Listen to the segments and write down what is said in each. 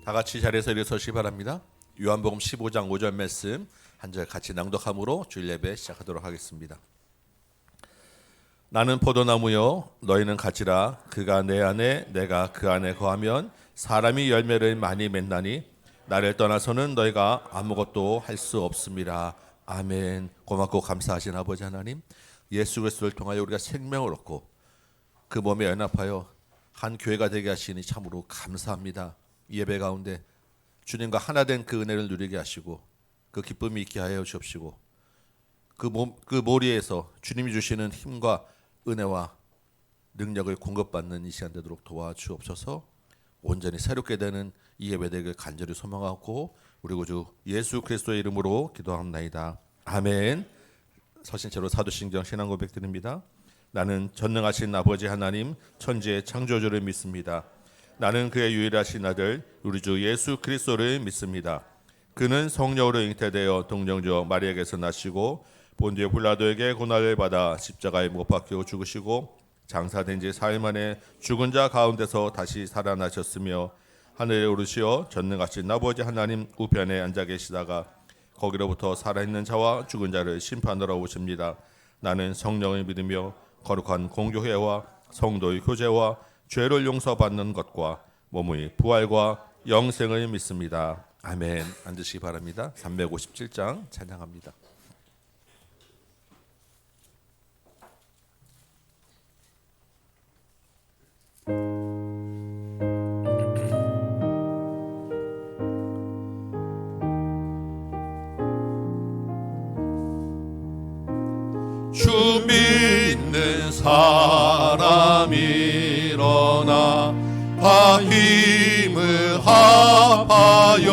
다 같이 자리에서 일어서시기 바랍니다. 요한복음 15장 5절 말씀 한 절 같이 낭독함으로 주일 예배 시작하도록 하겠습니다. 나는 포도나무요 너희는 가지라. 그가 내 안에 내가 그 안에 거하면 사람이 열매를 많이 맺나니 나를 떠나서는 너희가 아무것도 할 수 없습니다. 아멘. 고맙고 감사하신 아버지 하나님, 예수 그리스도를 통하여 우리가 생명을 얻고 그 몸에 연합하여 한 교회가 되게 하시니 참으로 감사합니다. 이 예배 가운데 주님과 하나 된 그 은혜를 누리게 하시고 그 기쁨이 있게 하여 주옵시고 그 모리에서 주님이 주시는 힘과 은혜와 능력을 공급받는 이 시간 되도록 도와주옵소서. 온전히 새롭게 되는 이 예배 되길 간절히 소망하고 우리 구주 예수 그리스도의 이름으로 기도합나이다. 아멘. 서신체로 사도신경 신앙 고백드립니다. 나는 전능하신 아버지 하나님 천지의 창조주를 믿습니다. 나는 그의 유일하신 아들 우리 주 예수 그리스도를 믿습니다. 그는 성령으로 잉태되어 동정녀 마리아에게서 나시고 본디오 빌라도에게 고난을 받아 십자가에 못 박혀 죽으시고 장사된 지 4일 만에 죽은 자 가운데서 다시 살아나셨으며 하늘에 오르시어 전능하신 아버지 하나님 우편에 앉아 계시다가 거기로부터 살아있는 자와 죽은 자를 심판하러 오십니다. 나는 성령을 믿으며 거룩한 공교회와 성도의 교제와 죄를 용서받는 것과 몸의 부활과 영생을 믿습니다. 아멘. 앉으시기 바랍니다. 357장 찬양합니다. 주 믿는 사람 일어나 다 힘을 합하여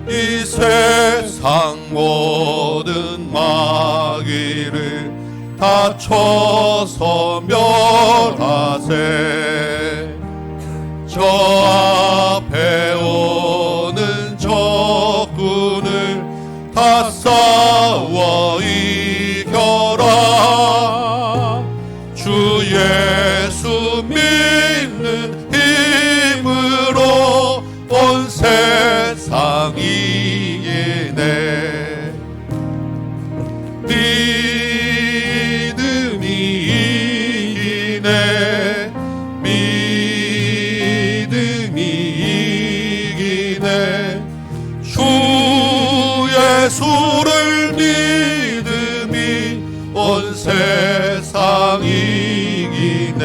이 세상 모든 마귀를 다 쳐서 멸하세. 저 앞에 오는 적군을 다 싸워 이겨라. 주 예수 믿는 힘으로 온 세상 이기네. 믿음이 이기네. 믿음이 이기네. 주 예수를 믿음이 온 세상 이기네.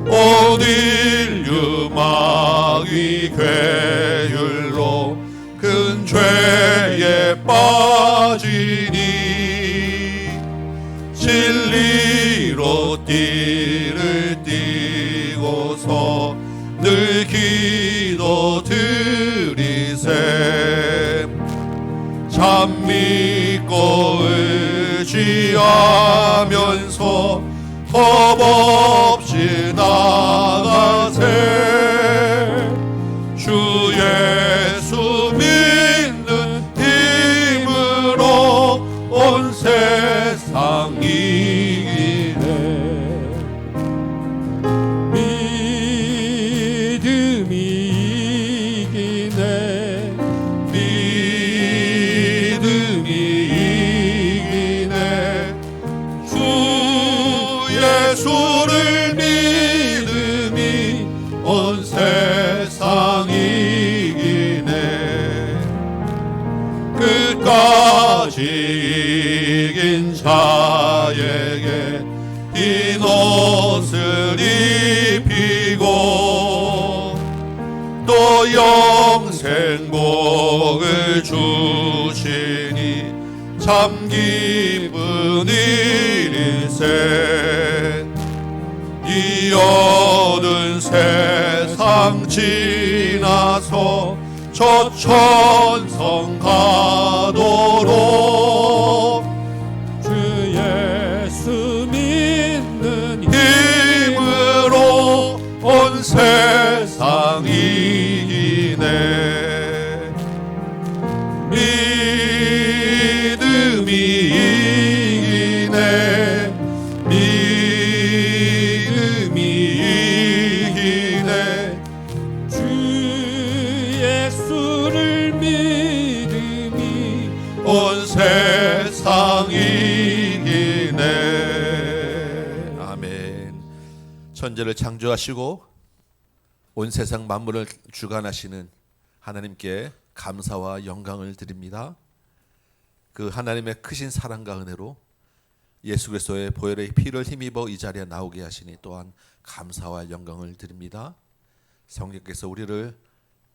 어딜 유마귀 괴율로 큰 죄에 빠지니 진리로 띠를 띠고서 늘 기도 드리세. 참 믿고 의지하면서 겁 없이 나가세. 주 예수 믿는 힘으로 온 세상 이기네. 믿음이 이기네. 믿음이 이기네. 주 예수를 믿음이 온 세상 이기네. 끝까지 이긴 자에게 흰 옷을 입히고 또 영생복을 주시니 참 기쁜 일일세. 이 어두운 세상 지나서 저 천성 가도록 주 예수 믿는 힘으로 온 세상 이기네. 믿음이 이기네. 믿음이 이기네. 천지를 창조하시고 온 세상 만물을 주관하시는 하나님께 감사와 영광을 드립니다. 그 하나님의 크신 사랑과 은혜로 예수 그리스도의 보혈의 피를 힘입어 이 자리에 나오게 하시니 또한 감사와 영광을 드립니다. 성령께서 우리를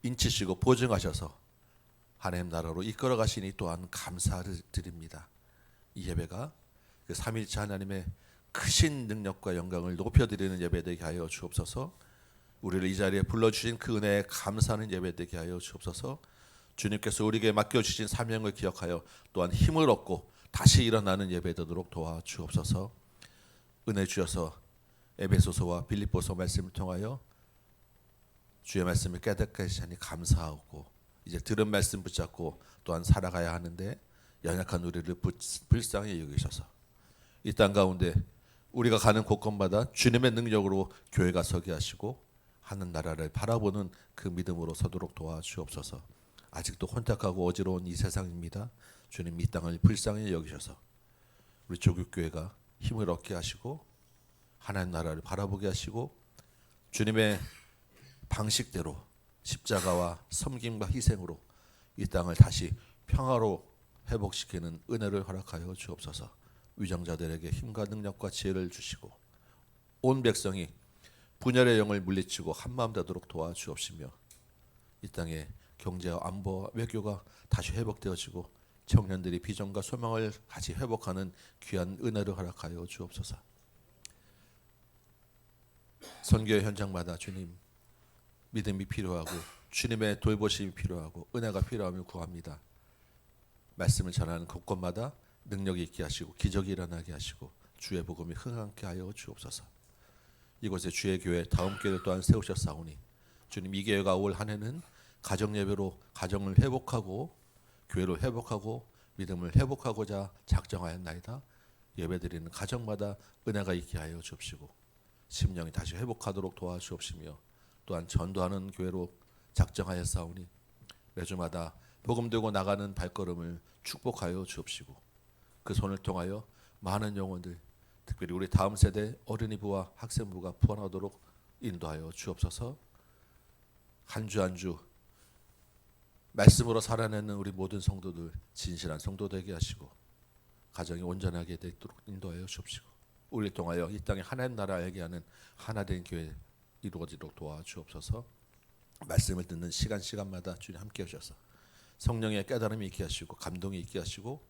인치시고 보증하셔서 하나님 나라로 이끌어 가시니 또한 감사를 드립니다. 이 예배가 그 삼위일체 하나님의 크신 능력과 영광을 높여드리는 예배되게 하여 주옵소서. 우리를 이 자리에 불러주신 그 은혜에 감사하는 예배되게 하여 주옵소서. 주님께서 우리에게 맡겨주신 사명을 기억하여 또한 힘을 얻고 다시 일어나는 예배되도록 도와주옵소서. 은혜 주셔서 에베소서와 빌립보서 말씀을 통하여 주의 말씀을 깨닫게 하시니 감사하고 이제 들은 말씀 붙잡고 또한 살아가야 하는데 연약한 우리를 불쌍히 여기셔서 이 땅 가운데 우리가 가는 곳곳마다 주님의 능력으로 교회가 서게 하시고 하는 나라를 바라보는 그 믿음으로 서도록 도와주옵소서. 아직도 혼탁하고 어지러운 이 세상입니다. 주님 이 땅을 불쌍히 여기셔서 우리 조국교회가 힘을 얻게 하시고 하나님 나라를 바라보게 하시고 주님의 방식대로 십자가와 섬김과 희생으로 이 땅을 다시 평화로 회복시키는 은혜를 허락하여 주옵소서. 위정자들에게 힘과 능력과 지혜를 주시고 온 백성이 분열의 영을 물리치고 한마음 되도록 도와주옵시며 이 땅의 경제와 안보와 외교가 다시 회복되어지고 청년들이 비전과 소망을 다시 회복하는 귀한 은혜를 허락하여 주옵소서. 선교의 현장마다 주님 믿음이 필요하고 주님의 돌보심이 필요하고 은혜가 필요함을 구합니다. 말씀을 전하는 곳곳마다 능력이 있게 하시고 기적이 일어나게 하시고 주의 복음이 흥하게 하여 주옵소서. 이곳에 주의 교회 다음 교회를 또한 세우셨사오니 주님 이 교회가 올 한 해는 가정 예배로 가정을 회복하고 교회를 회복하고 믿음을 회복하고자 작정하였나이다. 예배드리는 가정마다 은혜가 있게 하여 주옵시고 심령이 다시 회복하도록 도와주옵시며 또한 전도하는 교회로 작정하였사오니 매주마다 복음 들고 나가는 발걸음을 축복하여 주옵시고 그 손을 통하여 많은 영혼들 특별히 우리 다음 세대 어린이부와 학생부가 부활하도록 인도하여 주옵소서. 한 주 한 주 말씀으로 살아내는 우리 모든 성도들 진실한 성도 되게 하시고 가정이 온전하게 되도록 인도하여 주옵시고 우리를 통하여 이 땅에 하나님 나라 알게 하는 하나된 교회 이루어지도록 도와주옵소서. 말씀을 듣는 시간마다 주님 함께 하셔서 성령의 깨달음이 있게 하시고 감동이 있게 하시고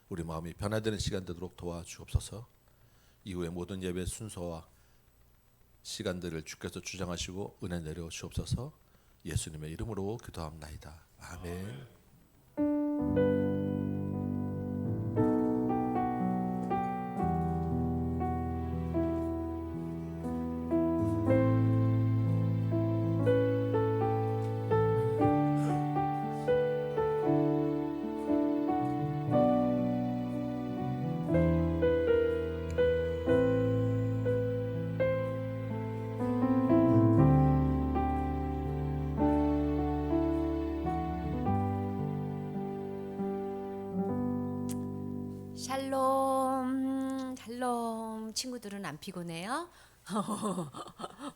우리 마음이 변화되는 시간 되도록 도와주옵소서. 이후에 모든 예배 순서와 시간들을 주께서 주장하시고 은혜 내려 주옵소서. 예수님의 이름으로 기도합나이다. 아멘. 샬롬 친구들은 안 피곤해요?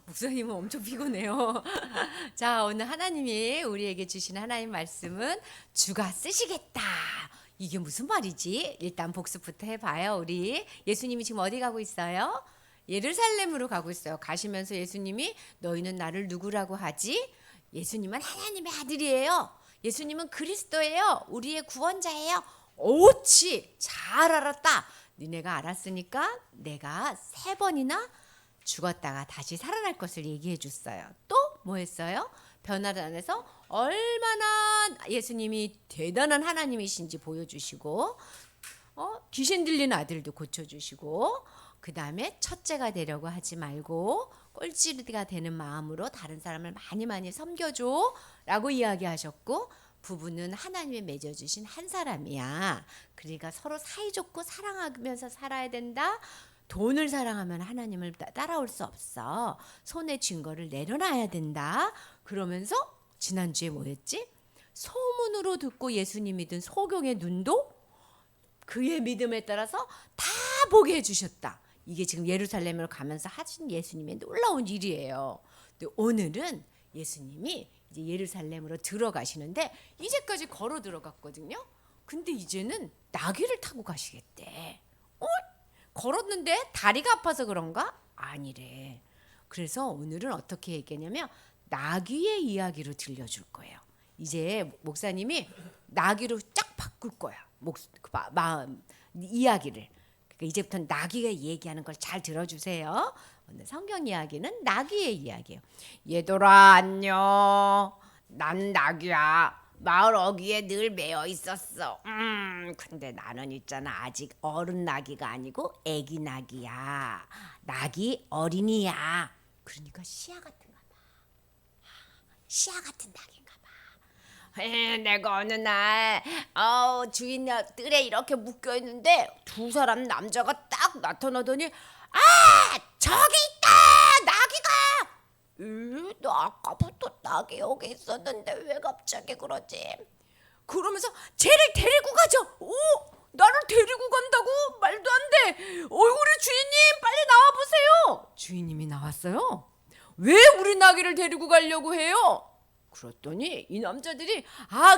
목사님은 엄청 피곤해요. 자, 오늘 하나님이 우리에게 주신 하나님 말씀은 주가 쓰시겠다. 이게 무슨 말이지? 일단 복습부터 해봐요. 우리 예수님이 지금 어디 가고 있어요? 예루살렘으로 가고 있어요. 가시면서 예수님이 너희는 나를 누구라고 하지? 예수님은 하나님의 아들이에요. 예수님은 그리스도예요. 우리의 구원자예요. 옳지, 잘 알았다. 니네가 알았으니까 내가 3번이나 죽었다가 다시 살아날 것을 얘기해 줬어요. 또 뭐 했어요? 변화를 안에서 얼마나 예수님이 대단한 하나님이신지 보여주시고 귀신 들린 아들도 고쳐주시고 그 다음에 첫째가 되려고 하지 말고 꼴찌가 되는 마음으로 다른 사람을 많이 섬겨줘 라고 이야기하셨고 부부는 하나님이 맺어주신 한 사람이야. 그러니까 서로 사이좋고 사랑하면서 살아야 된다. 돈을 사랑하면 하나님을 따라올 수 없어. 손에 쥔 거를 내려놔야 된다. 그러면서 지난주에 뭐였지? 소문으로 듣고 예수님 믿은 소경의 눈도 그의 믿음에 따라서 다 보게 해주셨다. 이게 지금 예루살렘으로 가면서 하신 예수님의 놀라운 일이에요. 근데 오늘은 예수님이 이제 예루살렘으로 들어가시는데 이제까지 걸어 들어갔거든요. 근데 이제는 나귀를 타고 가시겠대. 걸었는데 다리가 아파서 그런가? 아니래. 그래서 오늘은 어떻게 얘기하냐면 나귀의 이야기로 들려줄 거예요. 이제 목사님이 나귀로 쫙 바꿀 거야. 마음 이야기를. 그러니까 이제부터 나귀가 얘기하는 걸 잘 들어주세요. 오늘 성경 이야기는 나귀의 이야기예요. 얘들아 안녕. 난 나귀야. 마을 어귀에 늘 매여 있었어. 근데 나는 있잖아 아직 어른 나귀가 아니고 애기 나귀야. 나귀 어린이야. 그러니까 시야 같은가 봐. 시야 같은 나귀인가 봐. 내가 어느 날 주인 뜰에 이렇게 묶여 있는데 두 사람 남자가 딱 나타나더니 저기 있다 나귀가. 너 아까부터 나귀 여기 있었는데 왜 갑자기 그러지? 그러면서 쟤를 데리고 가죠. 나를 데리고 간다고? 말도 안 돼. 우리 주인님 빨리 나와보세요. 주인님이 나왔어요. 왜 우리 나귀를 데리고 가려고 해요? 그랬더니 이 남자들이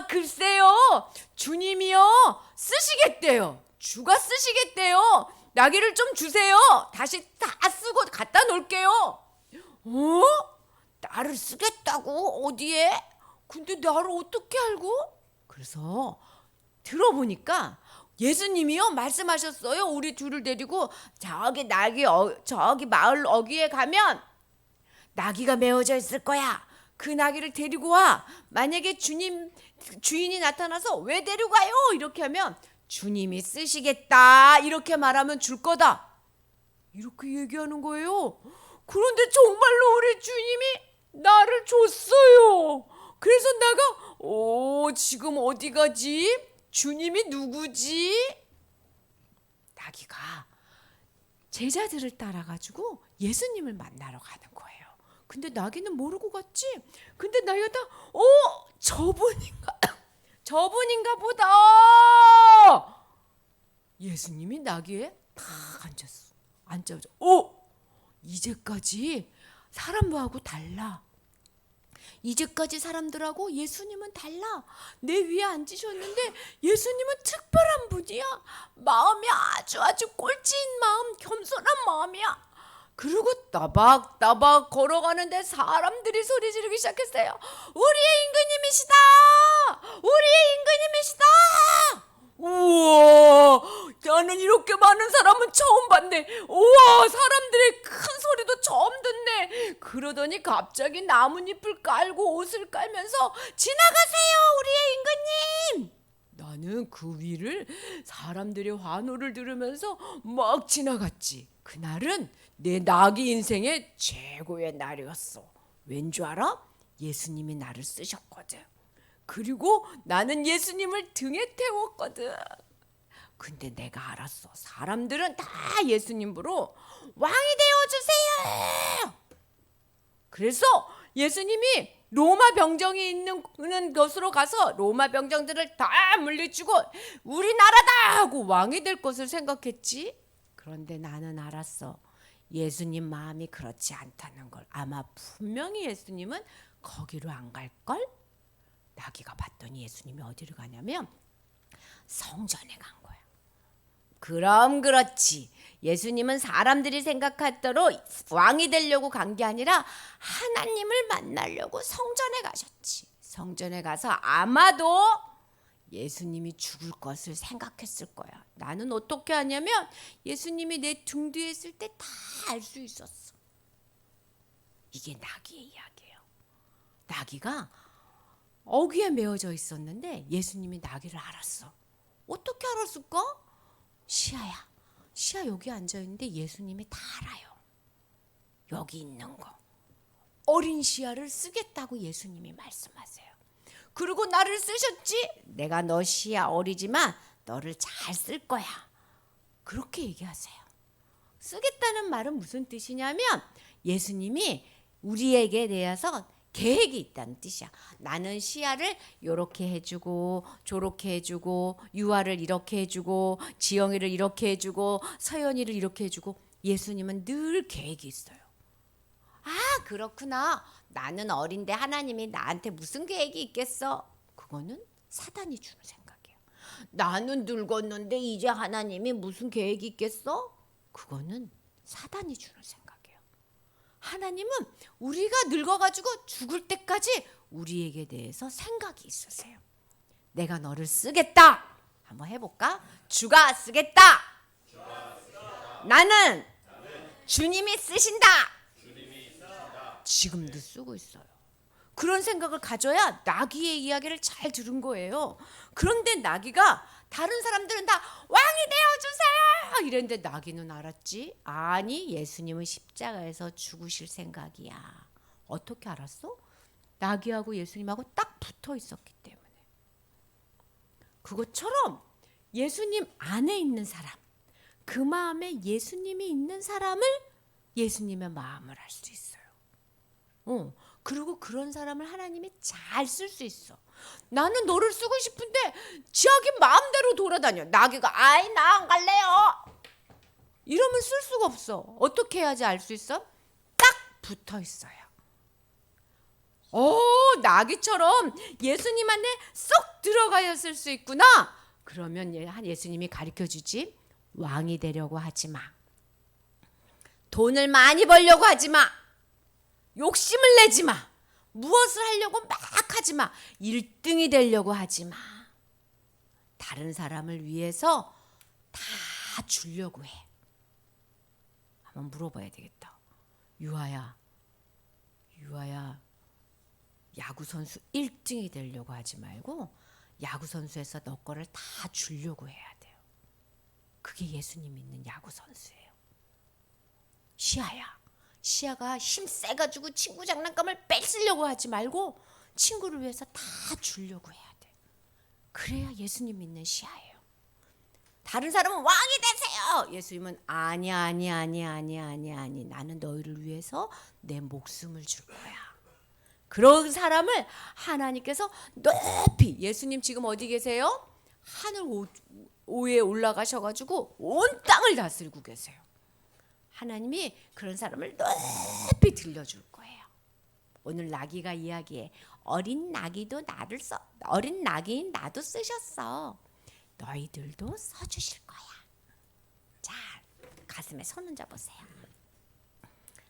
글쎄요 주님이요 쓰시겠대요. 주가 쓰시겠대요. 나귀를 좀 주세요. 다시 다 쓰고 갖다 놓을게요. 나를 쓰겠다고? 어디에? 근데 나를 어떻게 알고? 그래서 들어보니까 예수님이요 말씀하셨어요. 우리 둘을 데리고 저기 저기 마을 어귀에 가면 나귀가 메어져 있을 거야. 그 나귀를 데리고 와. 만약에 주인이 나타나서 왜 데려가요? 이렇게 하면 주님이 쓰시겠다. 이렇게 말하면 줄 거다. 이렇게 얘기하는 거예요. 그런데 정말로 우리 주님이 나를 줬어요. 그래서 내가 지금 어디 가지? 주님이 누구지? 나귀가 제자들을 따라가지고 예수님을 만나러 가는 거예요. 근데 나귀는 모르고 갔지? 근데 나귀가 다 저분인가 보다. 예수님이 나귀에 탁 앉아서 이제까지 사람하고 달라. 이제까지 사람들하고 예수님은 달라. 내 위에 앉으셨는데 예수님은 특별한 분이야. 마음이 아주 꼴찌인 마음, 겸손한 마음이야. 그리고 따박따박 걸어가는데 사람들이 소리 지르기 시작했어요. 우리의 임금님이시다. 우리의 임금님이시다. 우와, 나는 이렇게 많은 사람은 처음 봤네. 우와, 사람들의 큰 소리도 처음 듣네. 그러더니 갑자기 나뭇잎을 깔고 옷을 깔면서 지나가세요, 우리의 임금님. 나는 그 위를 사람들의 환호를 들으면서 막 지나갔지. 그날은 내 나귀 인생의 최고의 날이었어. 왠 줄 알아? 예수님이 나를 쓰셨거든. 그리고 나는 예수님을 등에 태웠거든. 근데 내가 알았어. 사람들은 다 예수님 보러 왕이 되어주세요. 그래서 예수님이 로마 병정이 있는 곳으로 가서 로마 병정들을 다 물리치고 우리나라다 하고 왕이 될 것을 생각했지. 그런데 나는 알았어. 예수님 마음이 그렇지 않다는 걸. 아마 분명히 예수님은 거기로 안 갈걸? 나귀가 봤더니 예수님이 어디로 가냐면 성전에 간 거야. 그럼 그렇지. 예수님은 사람들이 생각하대로 왕이 되려고 간 게 아니라 하나님을 만나려고 성전에 가셨지. 성전에 가서 아마도 예수님이 죽을 것을 생각했을 거야. 나는 어떻게 하냐면 예수님이 내 등 뒤에 있을 때 다 알 수 있었어. 이게 나귀의 이야기예요. 나귀가 어귀에 메어져 있었는데 예수님이 나귀를 알았어. 어떻게 알았을까? 시야야. 시야 여기 앉아있는데 예수님이 다 알아요. 여기 있는 거. 어린 시야를 쓰겠다고 예수님이 말씀하세요. 그리고 나를 쓰셨지? 내가 너 시야 어리지만 너를 잘 쓸 거야. 그렇게 얘기하세요. 쓰겠다는 말은 무슨 뜻이냐면 예수님이 우리에게 대해서 계획이 있다는 뜻이야. 나는 시야를 이렇게 해주고 저렇게 해주고 유아를 이렇게 해주고 지영이를 이렇게 해주고 서연이를 이렇게 해주고 예수님은 늘 계획이 있어요. 아, 그렇구나. 나는 어린데 하나님이 나한테 무슨 계획이 있겠어? 그거는 사단이 주는 생각이에요. 나는 늙었는데 이제 하나님이 무슨 계획이 있겠어? 그거는 사단이 주는 생각이에요. 하나님은 우리가 늙어가지고 죽을 때까지 우리에게 대해서 생각이 있으세요. 내가 너를 쓰겠다. 한번 해볼까? 주가 쓰겠다. 나는 주님이 쓰신다. 지금도 쓰고 있어요. 그런 생각을 가져야 나귀의 이야기를 잘 들은 거예요. 그런데 나귀가 다른 사람들은 다 왕이 되어주세요 이랬는데 나귀는 알았지? 아니, 예수님은 십자가에서 죽으실 생각이야. 어떻게 알았어? 나귀하고 예수님하고 딱 붙어 있었기 때문에. 그것처럼 예수님 안에 있는 사람, 그 마음에 예수님이 있는 사람을 예수님의 마음을 알 수 있어요. 그리고 그런 사람을 하나님이 잘 쓸 수 있어. 나는 너를 쓰고 싶은데 자기 마음대로 돌아다녀. 나귀가 아이 나 안 갈래요. 이러면 쓸 수가 없어. 어떻게 해야지 알 수 있어? 딱 붙어 있어요. 나귀처럼 예수님 안에 쏙 들어가야 쓸 수 있구나. 그러면 예수님이 가르쳐 주지. 왕이 되려고 하지 마. 돈을 많이 벌려고 하지 마. 욕심을 내지 마. 무엇을 하려고 막 하지 마. 1등이 되려고 하지 마. 다른 사람을 위해서 다 주려고 해. 한번 물어봐야 되겠다. 유아야, 야구선수 1등이 되려고 하지 말고 야구선수에서 너 거를 다 주려고 해야 돼요. 그게 예수님 믿는 야구선수예요. 시아가 힘 세가지고 친구 장난감을 뺏으려고 하지 말고 친구를 위해서 다 주려고 해야 돼. 그래야 예수님 믿는 시아예요. 다른 사람은 왕이 되세요. 예수님은 아니. 나는 너희를 위해서 내 목숨을 줄 거야. 그런 사람을 하나님께서 높이, 예수님 지금 어디 계세요? 하늘 오에 올라가셔가지고 온 땅을 다스리고 계세요. 하나님이 그런 사람을 높이 들려줄 거예요. 오늘 나귀가 이야기해. 어린 나귀인 나도 쓰셨어. 너희들도 써주실 거야. 자, 가슴에 손 얹어보세요.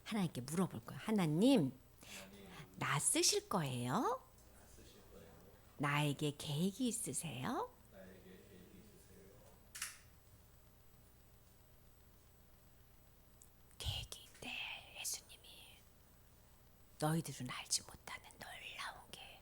하나님께 물어볼 거예요. 하나님, 나 쓰실 거예요? 나에게 계획이 있으세요? 계획이 있대, 예수님이. 너희들은 알지 못하는 놀라운 계획.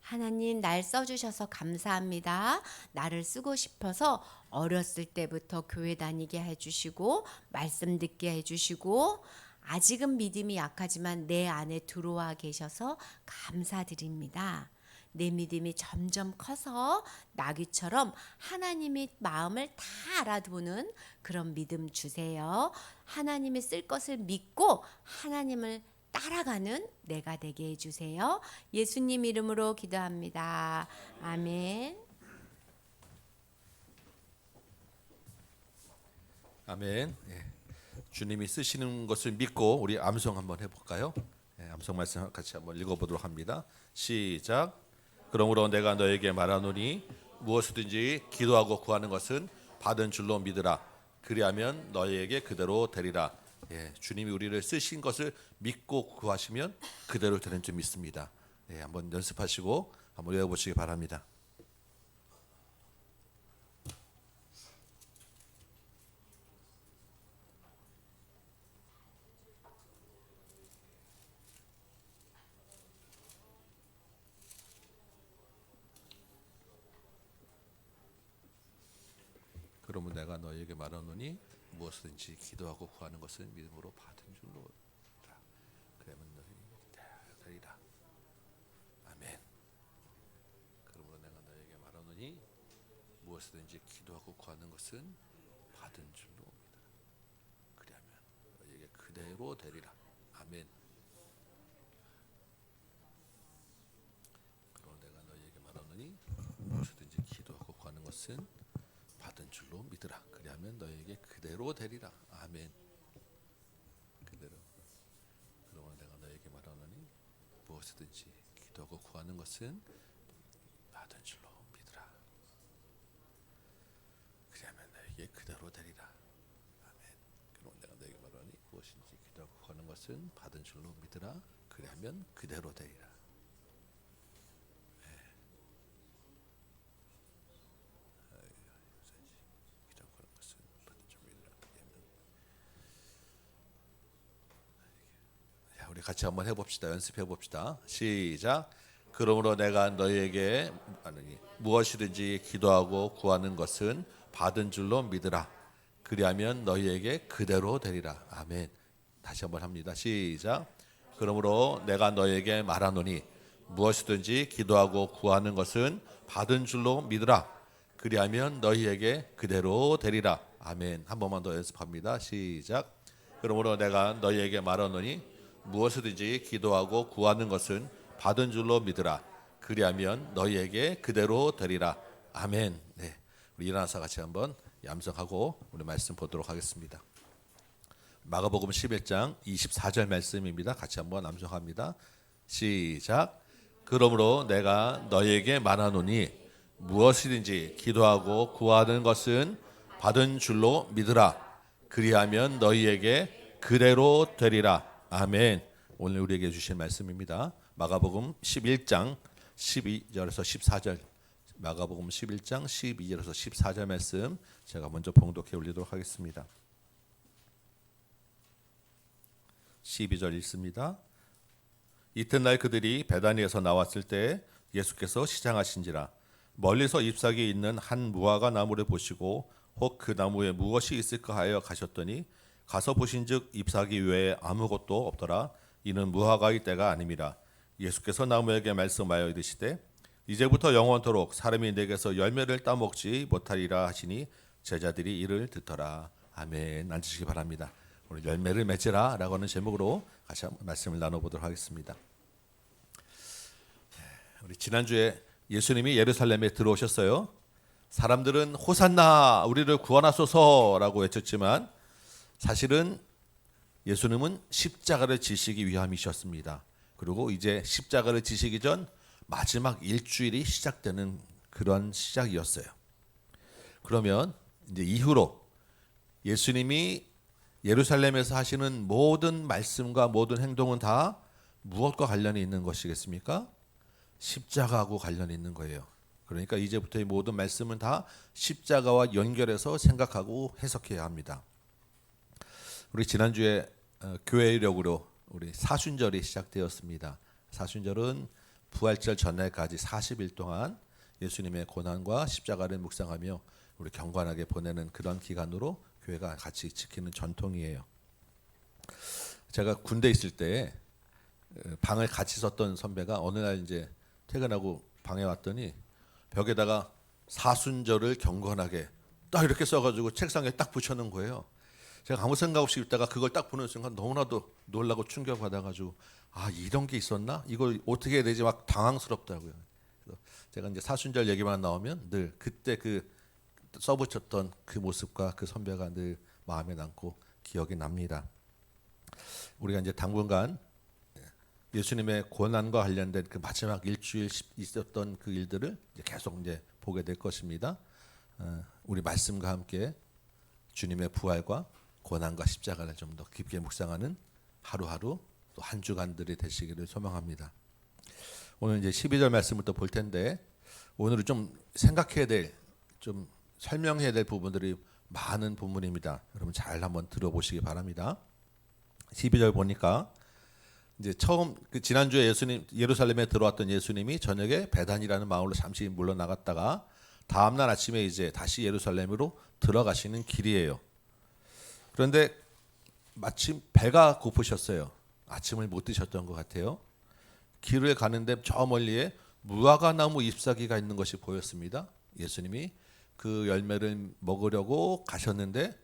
하나님, 날 써주셔서 감사합니다. 나를 쓰고 싶어서 어렸을 때부터 교회 다니게 해주시고 말씀 듣게 해주시고 아직은 믿음이 약하지만 내 안에 들어와 계셔서 감사드립니다. 내 믿음이 점점 커서 나귀처럼 하나님의 마음을 다 알아보는 그런 믿음 주세요. 하나님이 쓸 것을 믿고 하나님을 따라가는 내가 되게 해주세요. 예수님 이름으로 기도합니다. 아멘. 아멘. 주님이 쓰시는 것을 믿고 우리 암송 한번 해볼까요? 암송 말씀 같이 한번 읽어보도록 합니다. 시작. 그러므로 내가 너에게 말하노니 무엇이든지 기도하고 구하는 것은 받은 줄로 믿으라. 그리하면 너희에게 그대로 되리라. 주님이 우리를 쓰신 것을 믿고 구하시면 그대로 되는 줄 믿습니다. 한번 연습하시고 한번 외워보시기 바랍니다. 그러면 내가 너에게 말하노니 무엇이든지 기도하고 구하는 것은 믿음으로 받은 줄로 알아. 그러면 너희 되리라. 아멘. 그러므로 내가 너에게 말하노니 무엇이든지 기도하고 구하는 것은 받은 줄로 믿으라. 그러면 너희에게 그대로 되리라. 아멘. 그러므로 내가 너희에게 말하노니 무엇이든지 기도하고 구하는 것은 받은 받은 줄로 믿으라. 그리하면 너에게 그대로 되리라. 아멘. 그대로. 그러므로 내가 너에게 말하노니 무엇이든지 기도하고 구하는 것은 받은 줄로 믿으라. 그리하면 너에게 그대로 되리라. 아멘. 그러므로 내가 너에게 말하노니 무엇이든지 기도하고 구하는 것은 받은 줄로 믿으라. 그리하면 그대로 되리라. 우리 같이 한번 해봅시다. 연습해봅시다. 시작. 그러므로 내가 너희에게 무엇이든지 기도하고 구하는 것은 받은 줄로 믿으라. 그리하면 너희에게 그대로 되리라. 아멘. 다시 한번 합니다. 시작. 그러므로 내가 너희에게 말하노니 무엇이든지 기도하고 구하는 것은 받은 줄로 믿으라. 그리하면 너희에게 그대로 되리라. 아멘. 한 번만 더 연습합니다. 시작. 그러므로 내가 너희에게 말하노니 무엇이든지 기도하고 구하는 것은 받은 줄로 믿으라. 그리하면 너희에게 그대로 되리라. 아멘. 네, 우리 일어나서 같이 한번 얌성하고 우리 말씀 보도록 하겠습니다. 마가복음 11장 24절 말씀입니다. 같이 한번 암송합니다. 시작. 그러므로 내가 너희에게 말하노니 무엇이든지 기도하고 구하는 것은 받은 줄로 믿으라. 그리하면 너희에게 그대로 되리라. 아멘. 오늘 우리에게 주신 말씀입니다. 마가복음 11장 12절에서 14절. 마가복음 11장 12절에서 14절 말씀 제가 먼저 봉독해 올리도록 하겠습니다. 12절 읽습니다. 이튿날 그들이 베다니에서 나왔을 때 예수께서 시장하신지라 멀리서 잎사귀 있는 한 무화과 나무를 보시고 혹 그 나무에 무엇이 있을까 하여 가셨더니 가서 보신즉 잎사귀 외에 아무것도 없더라. 이는 무화과의 때가 아님이라. 예수께서 나무에게 말씀하여 이르시되 이제부터 영원토록 사람이 내게서 열매를 따먹지 못하리라 하시니 제자들이 이를 듣더라. 아멘. 앉으시기 바랍니다. 오늘 열매를 맺으라 라고 하는 제목으로 같이 한번 말씀을 나눠보도록 하겠습니다. 우리 지난주에 예수님이 예루살렘에 들어오셨어요. 사람들은 호산나 우리를 구원하소서라고 외쳤지만 사실은 예수님은 십자가를 지시기 위함이셨습니다. 그리고 이제 십자가를 지시기 전 마지막 일주일이 시작되는 그런 시작이었어요. 그러면 이제 이후로 예수님이 예루살렘에서 하시는 모든 말씀과 모든 행동은 다 무엇과 관련이 있는 것이겠습니까? 십자가하고 관련이 있는 거예요. 그러니까 이제부터의 모든 말씀은 다 십자가와 연결해서 생각하고 해석해야 합니다. 우리 지난주에 교회력으로 우리 사순절이 시작되었습니다. 사순절은 부활절 전날까지 40일 동안 예수님의 고난과 십자가를 묵상하며 우리 경건하게 보내는 그런 기간으로 교회가 같이 지키는 전통이에요. 제가 군대 있을 때 방을 같이 썼던 선배가 어느 날 이제 퇴근하고 방에 왔더니 벽에다가 사순절을 경건하게 딱 이렇게 써가지고 책상에 딱 붙여놓은 거예요. 제가 아무 생각 없이 읽다가 그걸 딱 보는 순간 너무나도 놀라고 충격받아가지고 아 이런 게 있었나? 이걸 어떻게 해야 되지? 막 당황스럽다고요. 그래서 제가 이제 사순절 얘기만 나오면 늘 그때 그 써붙였던 그 모습과 그 선배가 늘 마음에 남고 기억이 납니다. 우리가 이제 당분간 예수님의 고난과 관련된 그 마지막 일주일 있었던 그 일들을 이제 계속 이제 보게 될 것입니다. 우리 말씀과 함께 주님의 부활과 고난과 십자가를 좀 더 깊게 묵상하는 하루하루 또 한 주간들이 되시기를 소망합니다. 오늘 이제 12절 말씀부터 볼 텐데 오늘은 좀 생각해야 될, 좀 설명해야 될 부분들이 많은 본문입니다. 여러분 잘 한번 들어보시기 바랍니다. 12절 보니까 이제 처음 그 지난주에 예수님 예루살렘에 들어왔던 예수님이 저녁에 베단이라는 마을로 잠시 물러나갔다가 다음 날 아침에 이제 다시 예루살렘으로 들어가시는 길이에요. 그런데 마침 배가 고프셨어요. 아침을 못 드셨던 것 같아요. 길을 가는데 저 멀리에 무화과 나무 잎사귀가 있는 것이 보였습니다. 예수님이 그 열매를 먹으려고 가셨는데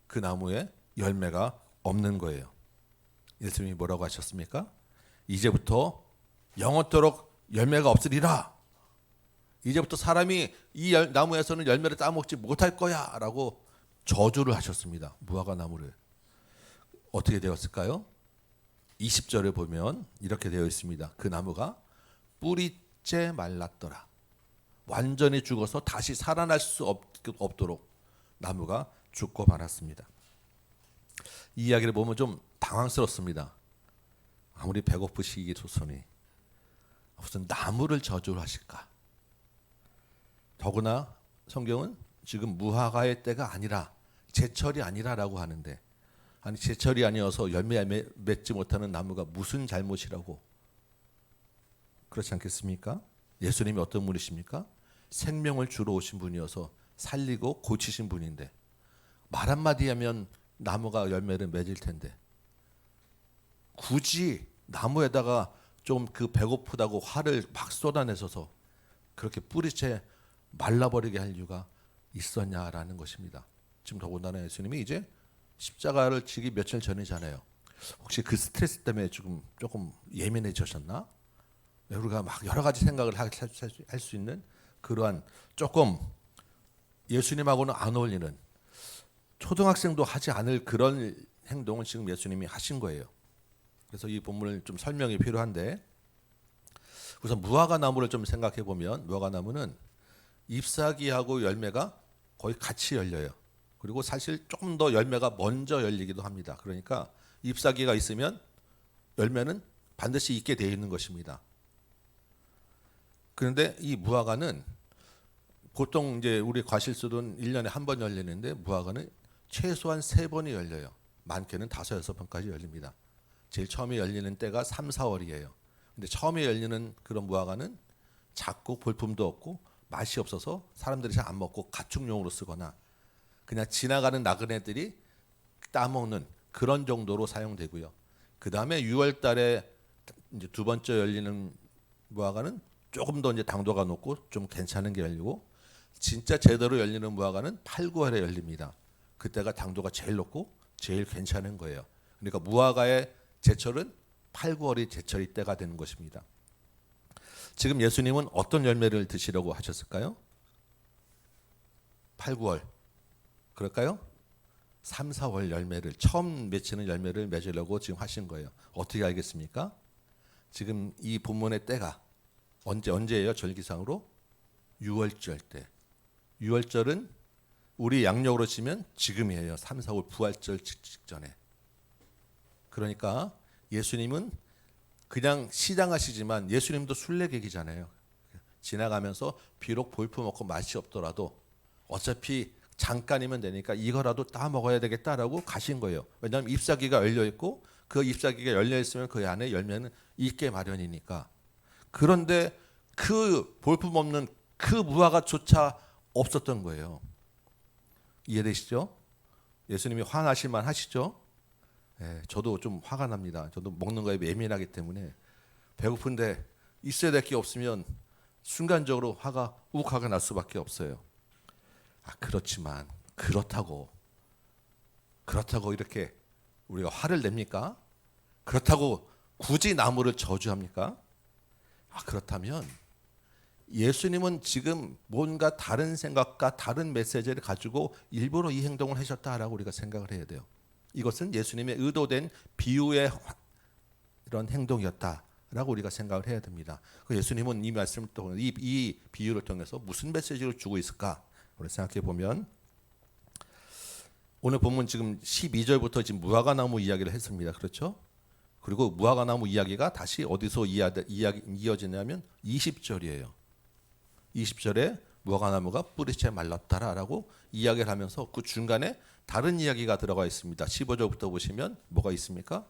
그 나무에 열매가 없는 거예요. 예수님이 뭐라고 하셨습니까? 이제부터 영원토록 열매가 없으리라. 이제부터 사람이 이 나무에서는 열매를 따먹지 못할 거야라고 저주를 하셨습니다. 무화과 나무를. 어떻게 되었을까요? 20절에 보면 이렇게 되어 있습니다. 그 나무가 뿌리째 말랐더라. 완전히 죽어서 다시 살아날 수 없도록 나무가 죽고 말았습니다. 이 이야기를 보면 좀 당황스럽습니다. 아무리 배고프시기로서니 무슨 나무를 저주하실까? 더구나 성경은 지금 무화과의 때가 아니라 제철이 아니라라고 하는데, 아니 제철이 아니어서 열매 맺지 못하는 나무가 무슨 잘못이라고? 그렇지 않겠습니까? 예수님이 어떤 분이십니까? 생명을 주러 오신 분이어서 살리고 고치신 분인데 말 한마디 하면 나무가 열매를 맺을 텐데 굳이 나무에다가 좀 그 배고프다고 화를 막 쏟아내셔서 그렇게 뿌리채 말라버리게 할 이유가 있었냐라는 것입니다. 지금 더군다나 예수님이 이제 십자가를 지기 며칠 전이잖아요. 혹시 그 스트레스 때문에 조금 예민해지셨나? 우리가 막 여러 가지 생각을 할 수 있는 그러한 조금 예수님하고는 안 어울리는, 초등학생도 하지 않을 그런 행동을 지금 예수님이 하신 거예요. 그래서 이 본문을 좀 설명이 필요한데, 우선 무화과 나무를 좀 생각해 보면 무화과 나무는 잎사귀하고 열매가 거의 같이 열려요. 그리고 사실 조금 더 열매가 먼저 열리기도 합니다. 그러니까 잎사귀가 있으면 열매는 반드시 있게 되어 있는 것입니다. 그런데 이 무화과는 보통 이제 우리 과실수는 1년에 한 번 열리는데 무화과는 최소한 3번이 열려요. 많게는 5, 6번까지 열립니다. 제일 처음에 열리는 때가 3, 4월이에요. 근데 처음에 열리는 그런 무화과는 작고 볼품도 없고 맛이 없어서 사람들이 잘 안 먹고 가축용으로 쓰거나 그냥 지나가는 나그네들이 따먹는 그런 정도로 사용되고요. 그 다음에 6월 달에 이제 두 번째 열리는 무화과는 조금 더 이제 당도가 높고 좀 괜찮은 게 열리고, 진짜 제대로 열리는 무화과는 8, 9월에 열립니다. 그때가 당도가 제일 높고 제일 괜찮은 거예요. 그러니까 무화과의 제철은 8, 9월이 제철이 때가 되는 것입니다. 지금 예수님은 어떤 열매를 드시려고 하셨을까요? 8, 9월. 그럴까요? 3, 4월 열매를, 처음 맺히는 열매를 맺으려고 지금 하신 거예요. 어떻게 알겠습니까? 지금 이 본문의 때가 언제예요? 절기상으로 6월절 때. 6월절은 우리 양력으로 치면 지금이에요. 3, 4월 부활절 직전에. 그러니까 예수님은 그냥 시장하시지만 예수님도 순례객이잖아요. 지나가면서 비록 볼품 없고 맛이 없더라도 어차피 잠깐이면 되니까 이거라도 따 먹어야 되겠다라고 가신 거예요. 왜냐하면 잎사귀가 열려 있고 그 잎사귀가 열려 있으면 그 안에 열매는 있게 마련이니까. 그런데 그 볼품 없는 그 무화과조차 없었던 거예요. 이해되시죠? 예수님이 화나실만 하시죠? 예, 저도 좀 화가 납니다. 저도 먹는 거에 예민하기 때문에 배고픈데 있어야 될 게 없으면 순간적으로 화가 욱하게 날 수밖에 없어요. 그렇지만 그렇다고 이렇게 우리가 화를 냅니까? 그렇다고 굳이 나무를 저주합니까? 그렇다면 예수님은 지금 뭔가 다른 생각과 다른 메시지를 가지고 일부러 이 행동을 하셨다라고 우리가 생각을 해야 돼요. 이것은 예수님의 의도된 비유의 이런 행동이었다라고 우리가 생각을 해야 됩니다. 예수님은 이 말씀을 통해서 이 비유를 통해서 무슨 메시지를 주고 있을까? 우리 생각해 보면 오늘 본문 지금 12절부터 지금 무화과나무 이야기를 했습니다. 그렇죠? 그리고 무화과나무 이야기가 다시 어디서 이어지냐면 20절이에요. 20절에 무화과나무가 뿌리채 말랐다라고 이야기를 하면서 그 중간에 다른 이야기가 들어가 있습니다. 15절부터 보시면 뭐가 있습니까?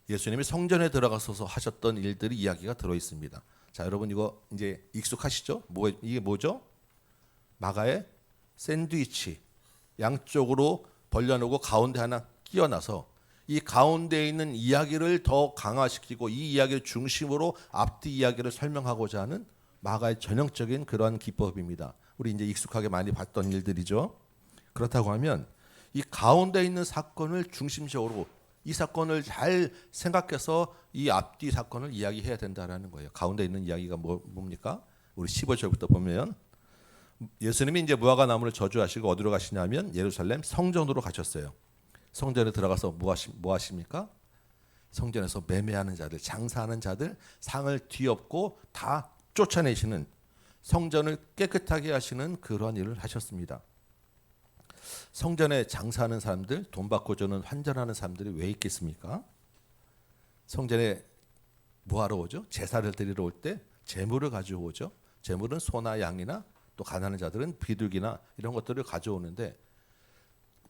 예수님이 성전에 들어가셔서 하셨던 일들이 이야기가 들어 있습니다. 자, 여러분 이거 이제 익숙하시죠? 이게 뭐죠? 마가의 샌드위치, 양쪽으로 벌려놓고 가운데 하나 끼워놔서 이 가운데에 있는 이야기를 더 강화시키고 이 이야기를 중심으로 앞뒤 이야기를 설명하고자 하는 마가의 전형적인 그러한 기법입니다. 우리 이제 익숙하게 많이 봤던 일들이죠. 그렇다고 하면 이 가운데 있는 사건을 중심적으로 이 사건을 잘 생각해서 이 앞뒤 사건을 이야기해야 된다라는 거예요. 가운데 있는 이야기가 뭡니까? 우리 15절부터 보면 예수님이 이제 무화과 나무를 저주하시고 어디로 가시냐면 예루살렘 성전으로 가셨어요. 성전에 들어가서 뭐 하십니까? 성전에서 매매하는 자들, 장사하는 자들 상을 뒤엎고 다 쫓아내시는, 성전을 깨끗하게 하시는 그러한 일을 하셨습니다. 성전에 장사하는 사람들, 돈 받고 주는 환전하는 사람들이 왜 있겠습니까? 성전에 뭐하러 오죠? 제사를 드리러 올 때 제물을 가져오죠. 제물은 소나 양이나 또 가난한 자들은 비둘기나 이런 것들을 가져오는데,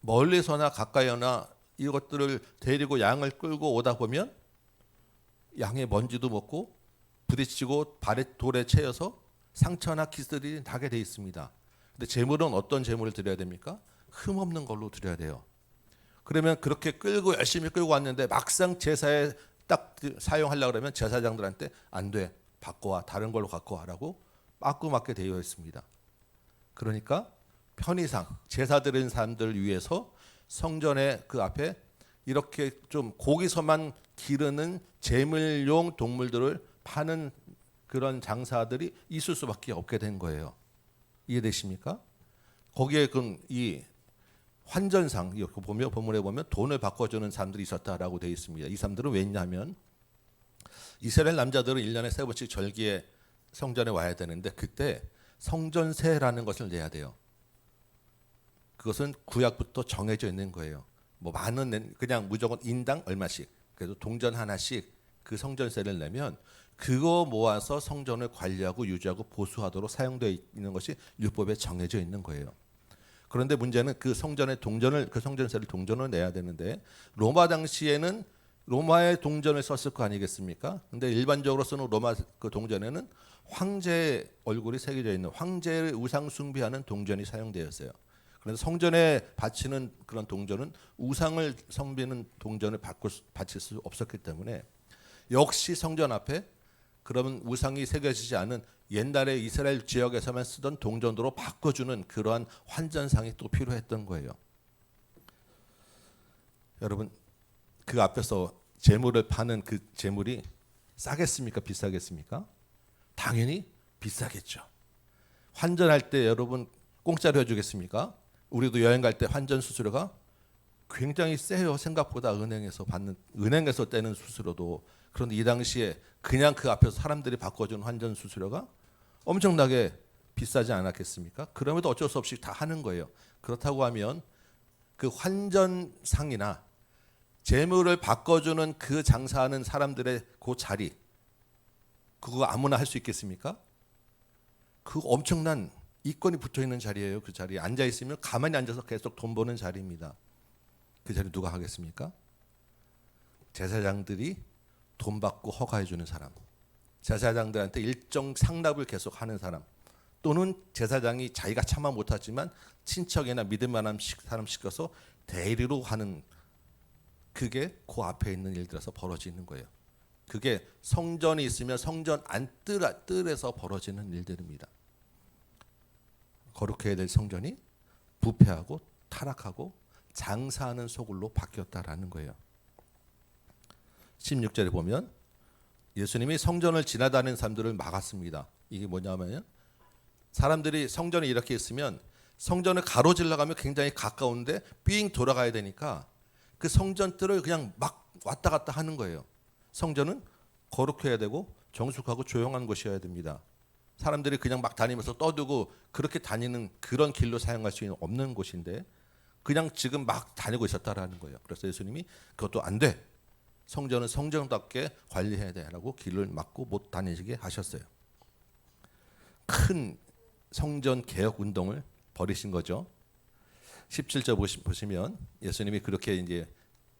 멀리서나 가까이나 이것들을 데리고 양을 끌고 오다 보면 양의 먼지도 먹고 부딪히고 발에 돌에 채여서 상처나 기스들이 나게 돼 있습니다. 근데 제물은 어떤 제물을 드려야 됩니까? 흠 없는 걸로 드려야 돼요. 그러면 그렇게 끌고 열심히 끌고 왔는데 막상 제사에 딱 사용하려고 그러면 제사장들한테 안 돼, 바꿔와, 다른 걸로 갖고 와라고 빠꾸맞게 되어 있습니다. 그러니까 편의상 제사 드리는 사람들을 위해서 성전의 그 앞에 이렇게 좀 거기서만 기르는 제물용 동물들을 파는 그런 장사들이 있을 수밖에 없게 된 거예요. 이해되십니까? 거기에 이 환전상, 이렇게 보면 본문에 보면 돈을 바꿔주는 사람들이 있었다라고 되어 있습니다. 이 사람들은 왜냐하면 이스라엘 남자들은 1년에 3번씩 절기에 성전에 와야 되는데 그때 성전세라는 것을 내야 돼요. 그것은 구약부터 정해져 있는 거예요. 뭐 많은 그냥 무조건 인당 얼마씩, 그래도 동전 하나씩 그 성전세를 내면 그거 모아서 성전을 관리하고 유지하고 보수하도록 사용되어 있는 것이 율법에 정해져 있는 거예요. 그런데 문제는 그 성전의 동전을, 그 성전세를 동전으로 내야 되는데 로마 당시에는 로마의 동전을 썼을 거 아니겠습니까? 근데 일반적으로 쓰는 로마 그 동전에는 황제의 얼굴이 새겨져 있는, 황제의 우상 숭배하는 동전이 사용되었어요. 그래서 성전에 바치는 그런 동전은 우상을 섬기는 동전을 바칠 수 없었기 때문에 역시 성전 앞에 그러면 우상이 새겨지지 않은 옛날에 이스라엘 지역에서만 쓰던 동전으로 바꿔주는 그러한 환전상이 또 필요했던 거예요. 여러분, 그 앞에서 재물을 파는 그 재물이 싸겠습니까? 비싸겠습니까? 당연히 비싸겠죠. 환전할 때 여러분 공짜로 해주겠습니까? 우리도 여행 갈 때 환전 수수료가 굉장히 세요. 생각보다 은행에서 떼는 수수료도. 그런데 이 당시에 그냥 그 앞에서 사람들이 바꿔준 환전 수수료가 엄청나게 비싸지 않았겠습니까? 그럼에도 어쩔 수 없이 다 하는 거예요. 그렇다고 하면 그 환전상이나 재물을 바꿔주는 그 장사하는 사람들의 그 자리, 그거 아무나 할 수 있겠습니까? 그 엄청난 이권이 붙어 있는 자리예요. 그 자리에 앉아 있으면 가만히 앉아서 계속 돈 버는 자리입니다. 그 자리 누가 하겠습니까? 제사장들이 돈 받고 허가해 주는 사람, 제사장들한테 일정 상납을 계속 하는 사람, 또는 제사장이 자기가 차마 못하지만 친척이나 믿을 만한 사람 시켜서 대리로 하는, 그게 그 앞에 있는 일들에서 벌어지는 거예요. 그게 성전이 있으면 성전 안뜰에서 벌어지는 일들입니다. 거룩해야 될 성전이 부패하고 타락하고 장사하는 소굴로 바뀌었다라는 거예요. 16절에 보면 예수님이 성전을 지나다니는 사람들을 막았습니다. 이게 뭐냐면 사람들이 성전에 이렇게 있으면 성전을 가로질러 가면 굉장히 가까운데 삥 돌아가야 되니까 그 성전들을 그냥 막 왔다 갔다 하는 거예요. 성전은 거룩해야 되고 정숙하고 조용한 곳이어야 됩니다. 사람들이 그냥 막 다니면서 떠들고 그렇게 다니는 그런 길로 사용할 수 없는 곳인데 그냥 지금 막 다니고 있었다라는 거예요. 그래서 예수님이 그것도 안 돼, 성전은 성전답게 관리해야 돼라고 길을 막고 못 다니시게 하셨어요. 큰 성전 개혁 운동을 벌이신 거죠. 17절 보시면 예수님이 그렇게 이제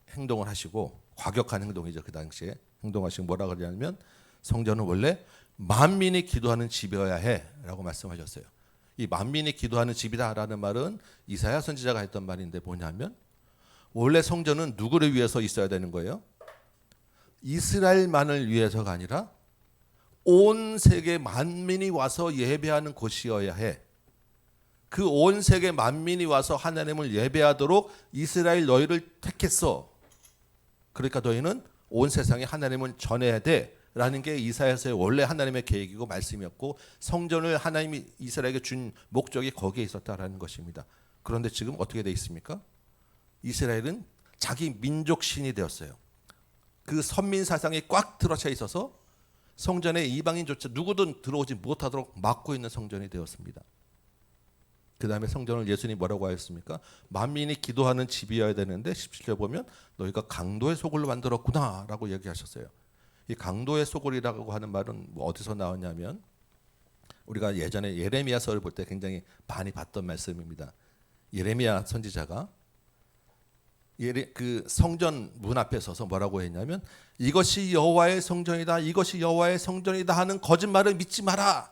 행동을 하시고, 과격한 행동이죠. 그 당시에 행동하시고 뭐라 그러냐면 성전은 원래 만민이 기도하는 집이어야 해라고 말씀하셨어요. 이 만민이 기도하는 집이다라는 말은 이사야 선지자가 했던 말인데 뭐냐면 원래 성전은 누구를 위해서 있어야 되는 거예요? 이스라엘만을 위해서가 아니라 온 세계 만민이 와서 예배하는 곳이어야 해. 그 온 세계 만민이 와서 하나님을 예배하도록 이스라엘 너희를 택했어. 그러니까 너희는 온 세상에 하나님을 전해야 돼 라는 게 이사야서의 원래 하나님의 계획이고 말씀이었고 성전을 하나님이 이스라엘에게 준 목적이 거기에 있었다라는 것입니다. 그런데 지금 어떻게 되어 있습니까? 이스라엘은 자기 민족 신이 되었어요. 그 선민 사상이 꽉 들어차 있어서 성전에 이방인조차 누구든 들어오지 못하도록 막고 있는 성전이 되었습니다. 그 다음에 성전을 예수님이 뭐라고 하였습니까? 만민이 기도하는 집이어야 되는데 17절 보면 너희가 강도의 소굴로 만들었구나 라고 얘기하셨어요. 이 강도의 소굴이라고 하는 말은 뭐 어디서 나왔냐면 우리가 예전에 예레미야서를 볼 때 굉장히 많이 봤던 말씀입니다. 예레미야 선지자가 그 성전 문 앞에 서서 뭐라고 했냐면 이것이 여호와의 성전이다, 이것이 여호와의 성전이다 하는 거짓말을 믿지 마라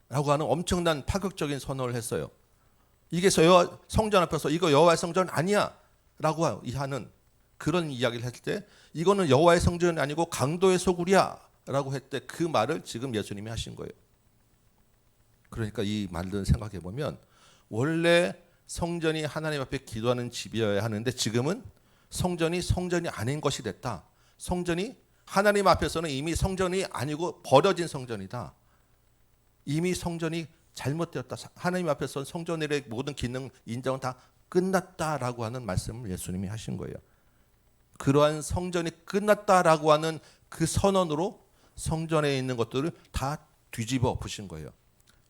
라고 하는 엄청난 파격적인 선언을 했어요. 이게 성전 앞에서 이거 여호와의 성전 아니야 라고 하는 그런 이야기를 했을 때 이거는 여호와의 성전이 아니고 강도의 소굴이야 라고 했을 때 그 말을 지금 예수님이 하신 거예요. 그러니까 이 말들을 생각해 보면 원래 성전이 하나님 앞에 기도하는 집이어야 하는데 지금은 성전이 아닌 것이 됐다. 성전이 하나님 앞에서는 이미 성전이 아니고 버려진 성전이다. 이미 성전이 잘못되었다. 하나님 앞에서 성전의 모든 기능 인정은 다 끝났다라고 하는 말씀을 예수님이 하신 거예요. 그러한 성전이 끝났다라고 하는 그 선언으로 성전에 있는 것들을 다 뒤집어 부신 거예요.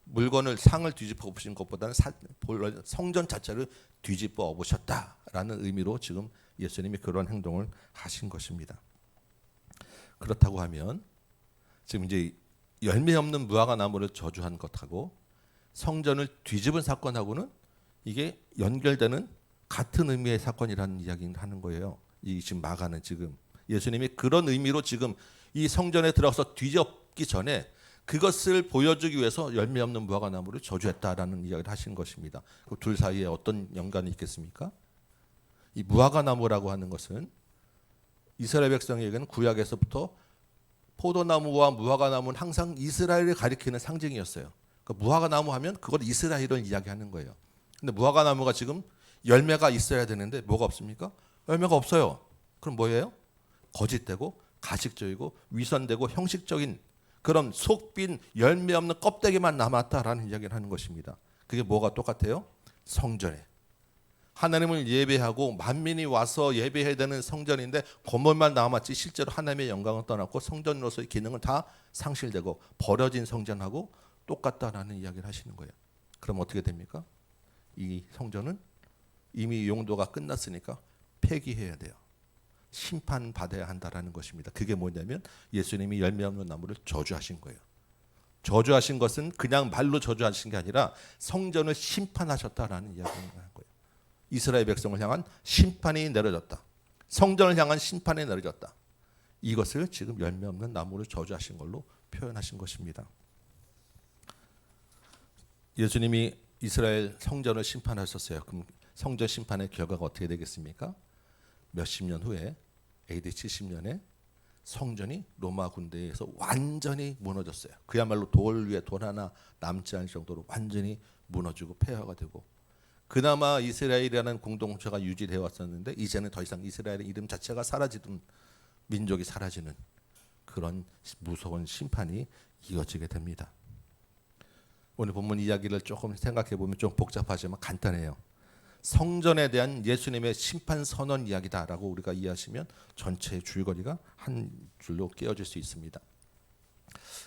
물건을 상을 뒤집어 부신 것보다는 성전 자체를 뒤집어 보셨다라는 의미로 지금 예수님이 그런 행동을 하신 것입니다. 그렇다고 하면 지금 이제 열매 없는 무화과 나무를 저주한 것하고 성전을 뒤집은 사건하고는 이게 연결되는 같은 의미의 사건이라는 이야기를 하는 거예요. 이 지금 마가는 지금 예수님이 그런 의미로 지금 이 성전에 들어가서 뒤집기 전에 그것을 보여주기 위해서 열매 없는 무화과 나무를 저주했다라는 이야기를 하신 것입니다. 그 둘 사이에 어떤 연관이 있겠습니까? 이 무화과 나무라고 하는 것은 이스라엘 백성에게는 구약에서부터 포도나무와 무화과 나무는 항상 이스라엘을 가리키는 상징이었어요. 그러니까 무화과 나무 하면 그걸 이스라엘을 이야기하는 거예요. 근데 무화과 나무가 지금 열매가 있어야 되는데 뭐가 없습니까? 열매가 없어요. 그럼 뭐예요? 거짓되고 가식적이고 위선되고 형식적인 그런 속빈 열매 없는 껍데기만 남았다라는 이야기를 하는 것입니다. 그게 뭐가 똑같아요? 성전에 하나님을 예배하고 만민이 와서 예배해야 되는 성전인데 건물만 남았지 실제로 하나님의 영광을 떠났고 성전으로서의 기능은 다 상실되고 버려진 성전하고 똑같다라는 이야기를 하시는 거예요. 그럼 어떻게 됩니까? 이 성전은 이미 용도가 끝났으니까 폐기해야 돼요. 심판받아야 한다라는 것입니다. 그게 뭐냐면 예수님이 열매 없는 나무를 저주하신 거예요. 저주하신 것은 그냥 말로 저주하신 게 아니라 성전을 심판하셨다라는 이야기를 하는 거예요. 이스라엘 백성을 향한 심판이 내려졌다. 성전을 향한 심판이 내려졌다. 이것을 지금 열매 없는 나무를 저주하신 걸로 표현하신 것입니다. 예수님이 이스라엘 성전을 심판하셨어요. 그럼 성전 심판의 결과가 어떻게 되겠습니까? 몇십 년 후에 AD 70년에 성전이 로마 군대에 의해서 완전히 무너졌어요. 그야말로 돌 위에 돌 하나 남지 않을 정도로 완전히 무너지고 폐허가 되고 그나마 이스라엘이라는 공동체가 유지되어 왔었는데 이제는 더 이상 이스라엘의 이름 자체가 사라지던 민족이 사라지는 그런 무서운 심판이 이어지게 됩니다. 오늘 본문 이야기를 조금 생각해 보면 좀 복잡하지만 간단해요. 성전에 대한 예수님의 심판 선언 이야기다라고 우리가 이해하시면 전체의 줄거리가 한 줄로 깨어질 수 있습니다.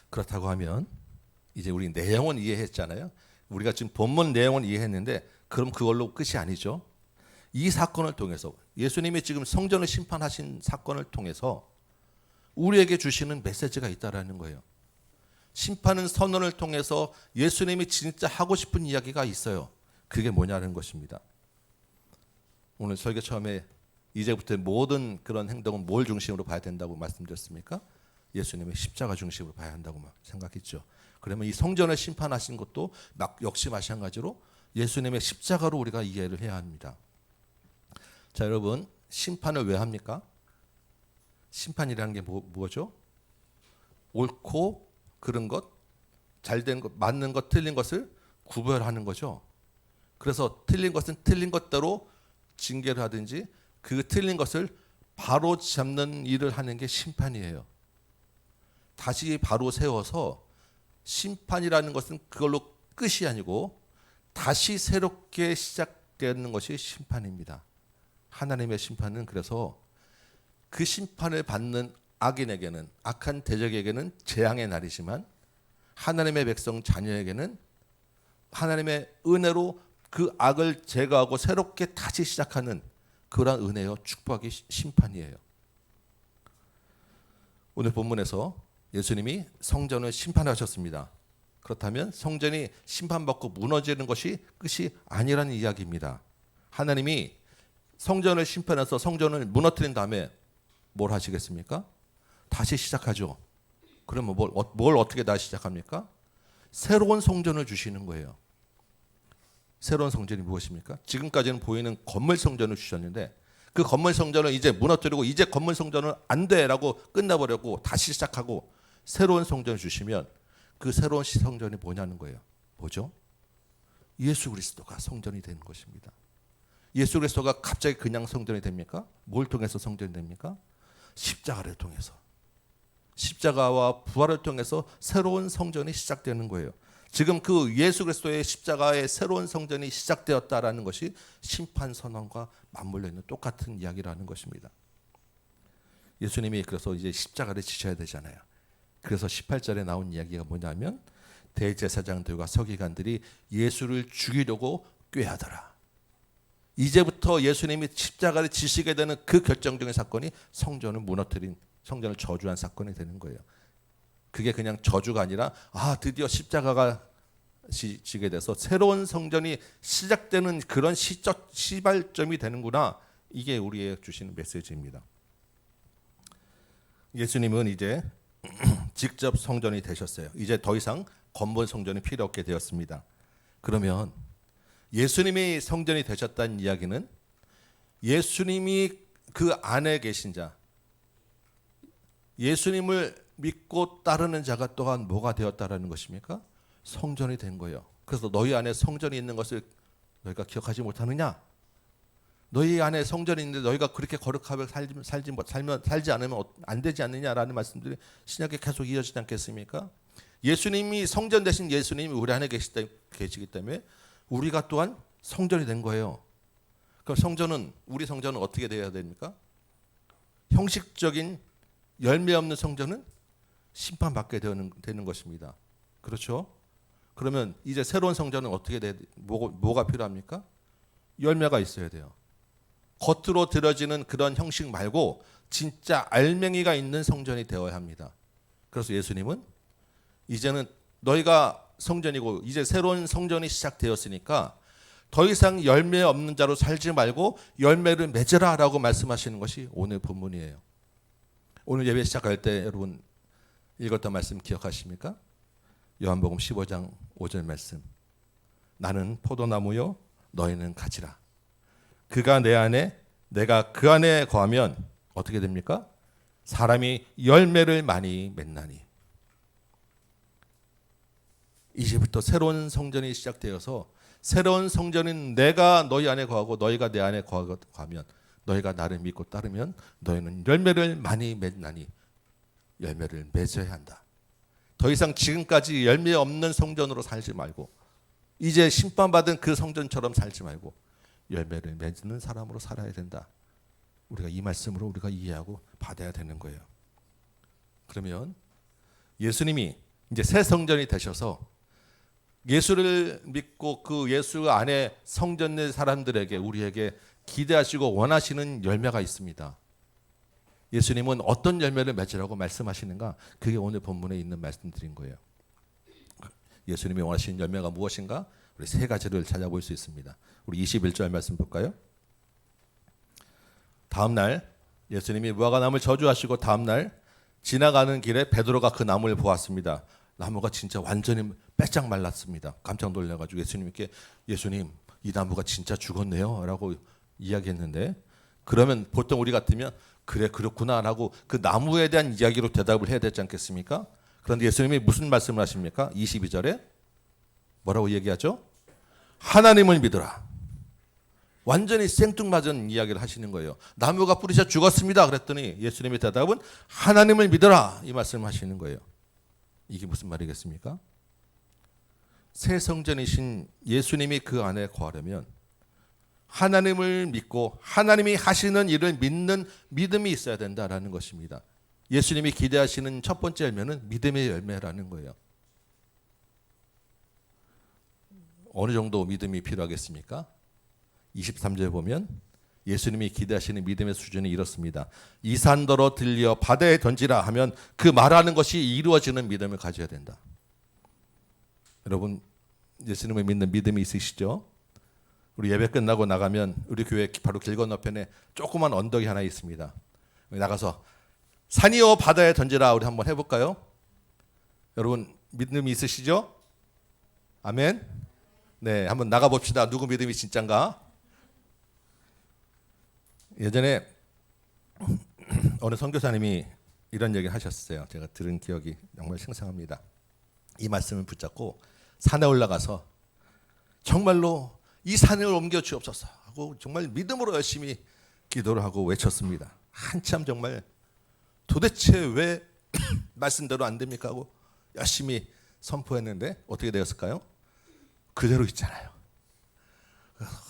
그렇다고 하면 이제 우리 내용은 이해했잖아요. 우리가 지금 본문 내용은 이해했는데 그럼 그걸로 끝이 아니죠. 이 사건을 통해서 예수님이 지금 성전을 심판하신 사건을 통해서 우리에게 주시는 메시지가 있다라는 거예요. 심판은 선언을 통해서 예수님이 진짜 하고 싶은 이야기가 있어요. 그게 뭐냐는 것입니다. 오늘 설교 처음에 이제부터 모든 그런 행동은 뭘 중심으로 봐야 된다고 말씀드렸습니까? 예수님의 십자가 중심으로 봐야 한다고 생각했죠. 그러면 이 성전을 심판하신 것도 역시 마찬가지로 예수님의 십자가로 우리가 이해를 해야 합니다. 자, 여러분, 심판을 왜 합니까? 심판이라는 게 뭐죠? 옳고 그른 것, 잘된 것, 맞는 것, 틀린 것을 구별하는 거죠. 그래서 틀린 것은 틀린 것대로 징계를 하든지 그 틀린 것을 바로 잡는 일을 하는 게 심판이에요. 다시 바로 세워서 심판이라는 것은 그걸로 끝이 아니고 다시 새롭게 시작되는 것이 심판입니다. 하나님의 심판은 그래서 그 심판을 받는 악인에게는, 악한 대적에게는 재앙의 날이지만 하나님의 백성 자녀에게는 하나님의 은혜로 그 악을 제거하고 새롭게 다시 시작하는 그러한 은혜요 축복이 심판이에요. 오늘 본문에서 예수님이 성전을 심판하셨습니다. 그렇다면 성전이 심판받고 무너지는 것이 끝이 아니라는 이야기입니다. 하나님이 성전을 심판해서 성전을 무너뜨린 다음에 뭘 하시겠습니까? 다시 시작하죠. 그러면 뭘 어떻게 다시 시작합니까? 새로운 성전을 주시는 거예요. 새로운 성전이 무엇입니까? 지금까지는 보이는 건물 성전을 주셨는데 그 건물 성전을 이제 무너뜨리고 이제 건물 성전은 안 돼라고 끝나버렸고 다시 시작하고 새로운 성전을 주시면 그 새로운 성전이 뭐냐는 거예요. 뭐죠? 예수 그리스도가 성전이 되는 것입니다. 예수 그리스도가 갑자기 그냥 성전이 됩니까? 뭘 통해서 성전이 됩니까? 십자가를 통해서. 십자가와 부활을 통해서 새로운 성전이 시작되는 거예요. 지금 그 예수 그리스도의 십자가의 새로운 성전이 시작되었다라는 것이 심판 선언과 맞물려 있는 똑같은 이야기라는 것입니다. 예수님이 그래서 이제 십자가를 지셔야 되잖아요. 그래서 18절에 나온 이야기가 뭐냐면 대제사장들과 서기관들이 예수를 죽이려고 꾀하더라. 이제부터 예수님이 십자가를 지시게 되는 그 결정적인 사건이 성전을 무너뜨린, 성전을 저주한 사건이 되는 거예요. 그게 그냥 저주가 아니라 드디어 십자가가 지게 돼서 새로운 성전이 시작되는 그런 시발점이 되는구나. 이게 우리의 주시는 메시지입니다. 예수님은 이제 직접 성전이 되셨어요. 이제 더 이상 건물 성전이 필요 없게 되었습니다. 그러면 예수님이 성전이 되셨다는 이야기는 예수님이 그 안에 계신 자, 예수님을 믿고 따르는 자가 또한 뭐가 되었다라는 것입니까? 성전이 된 거예요. 그래서 너희 안에 성전이 있는 것을 너희가 기억하지 못하느냐? 너희 안에 성전이 있는데 너희가 그렇게 거룩하게 살지 않으면 안 되지 않느냐라는 말씀들이 신약에 계속 이어지지 않겠습니까? 예수님이 성전 되신 예수님이 우리 안에 계시기 때문에 우리가 또한 성전이 된 거예요. 그럼 우리 성전은 어떻게 되어야 됩니까? 형식적인 열매 없는 성전은 심판받게 되는 것입니다. 그렇죠? 그러면 이제 새로운 성전은 어떻게 뭐가 필요합니까? 열매가 있어야 돼요. 겉으로 들어지는 그런 형식 말고 진짜 알맹이가 있는 성전이 되어야 합니다. 그래서 예수님은 이제는 너희가 성전이고 이제 새로운 성전이 시작되었으니까 더 이상 열매 없는 자로 살지 말고 열매를 맺으라라고 말씀하시는 것이 오늘 본문이에요. 오늘 예배 시작할 때 여러분 읽었던 말씀 기억하십니까? 요한복음 15장 5절 말씀. 나는 포도나무요 너희는 가지라. 그가 내 안에 내가 그 안에 거하면 어떻게 됩니까? 사람이 열매를 많이 맺나니. 이제부터 새로운 성전이 시작되어서 새로운 성전인 내가 너희 안에 거하고 너희가 내 안에 거하면 너희가 나를 믿고 따르면 너희는 열매를 많이 맺나니. 열매를 맺어야 한다. 더 이상 지금까지 열매 없는 성전으로 살지 말고 이제 심판받은 그 성전처럼 살지 말고 열매를 맺는 사람으로 살아야 된다. 우리가 이 말씀으로 우리가 이해하고 받아야 되는 거예요. 그러면 예수님이 이제 새 성전이 되셔서 예수를 믿고 그 예수 안에 성전의 사람들에게 우리에게 기대하시고 원하시는 열매가 있습니다. 예수님은 어떤 열매를 맺으라고 말씀하시는가? 그게 오늘 본문에 있는 말씀드린 거예요. 예수님이 원하시는 열매가 무엇인가? 우리 세 가지를 찾아볼 수 있습니다. 우리 21절 말씀 볼까요? 다음 날 예수님이 무화과 나무를 저주하시고 다음 날 지나가는 길에 베드로가 그 나무를 보았습니다. 나무가 진짜 완전히 빼짝 말랐습니다. 깜짝 놀라가지고 예수님께 예수님 이 나무가 진짜 죽었네요 라고 이야기했는데 그러면 보통 우리 같으면 그래 그렇구나 라고 그 나무에 대한 이야기로 대답을 해야 되지 않겠습니까? 그런데 예수님이 무슨 말씀을 하십니까? 22절에 뭐라고 얘기하죠? 하나님을 믿어라. 완전히 생뚱맞은 이야기를 하시는 거예요. 나무가 뿌리쳐 죽었습니다. 그랬더니 예수님의 대답은 하나님을 믿어라, 이 말씀을 하시는 거예요. 이게 무슨 말이겠습니까? 새 성전이신 예수님이 그 안에 거하려면 하나님을 믿고 하나님이 하시는 일을 믿는 믿음이 있어야 된다라는 것입니다. 예수님이 기대하시는 첫 번째 열매는 믿음의 열매라는 거예요. 어느 정도 믿음이 필요하겠습니까? 23절에 보면 예수님이 기대하시는 믿음의 수준이 이렇습니다. 이 산더러 들려 바다에 던지라 하면 그 말하는 것이 이루어지는 믿음을 가져야 된다. 여러분, 예수님을 믿는 믿음이 있으시죠? 우리 예배 끝나고 나가면 우리 교회 바로 길 건너편에 조그만 언덕이 하나 있습니다. 나가서 산이여 바다에 던지라, 우리 한번 해볼까요? 여러분 믿음이 있으시죠? 아멘. 네, 한번 나가봅시다. 누구 믿음이 진짠가? 예전에 어느 선교사님이 이런 얘기를 하셨어요. 제가 들은 기억이 정말 생생합니다. 이 말씀을 붙잡고 산에 올라가서 정말로 이 산을 옮겨 주옵소서 하고 정말 믿음으로 열심히 기도를 하고 외쳤습니다. 한참 정말 도대체 왜 말씀대로 안 됩니까 하고 열심히 선포했는데 어떻게 되었을까요? 그대로 있잖아요.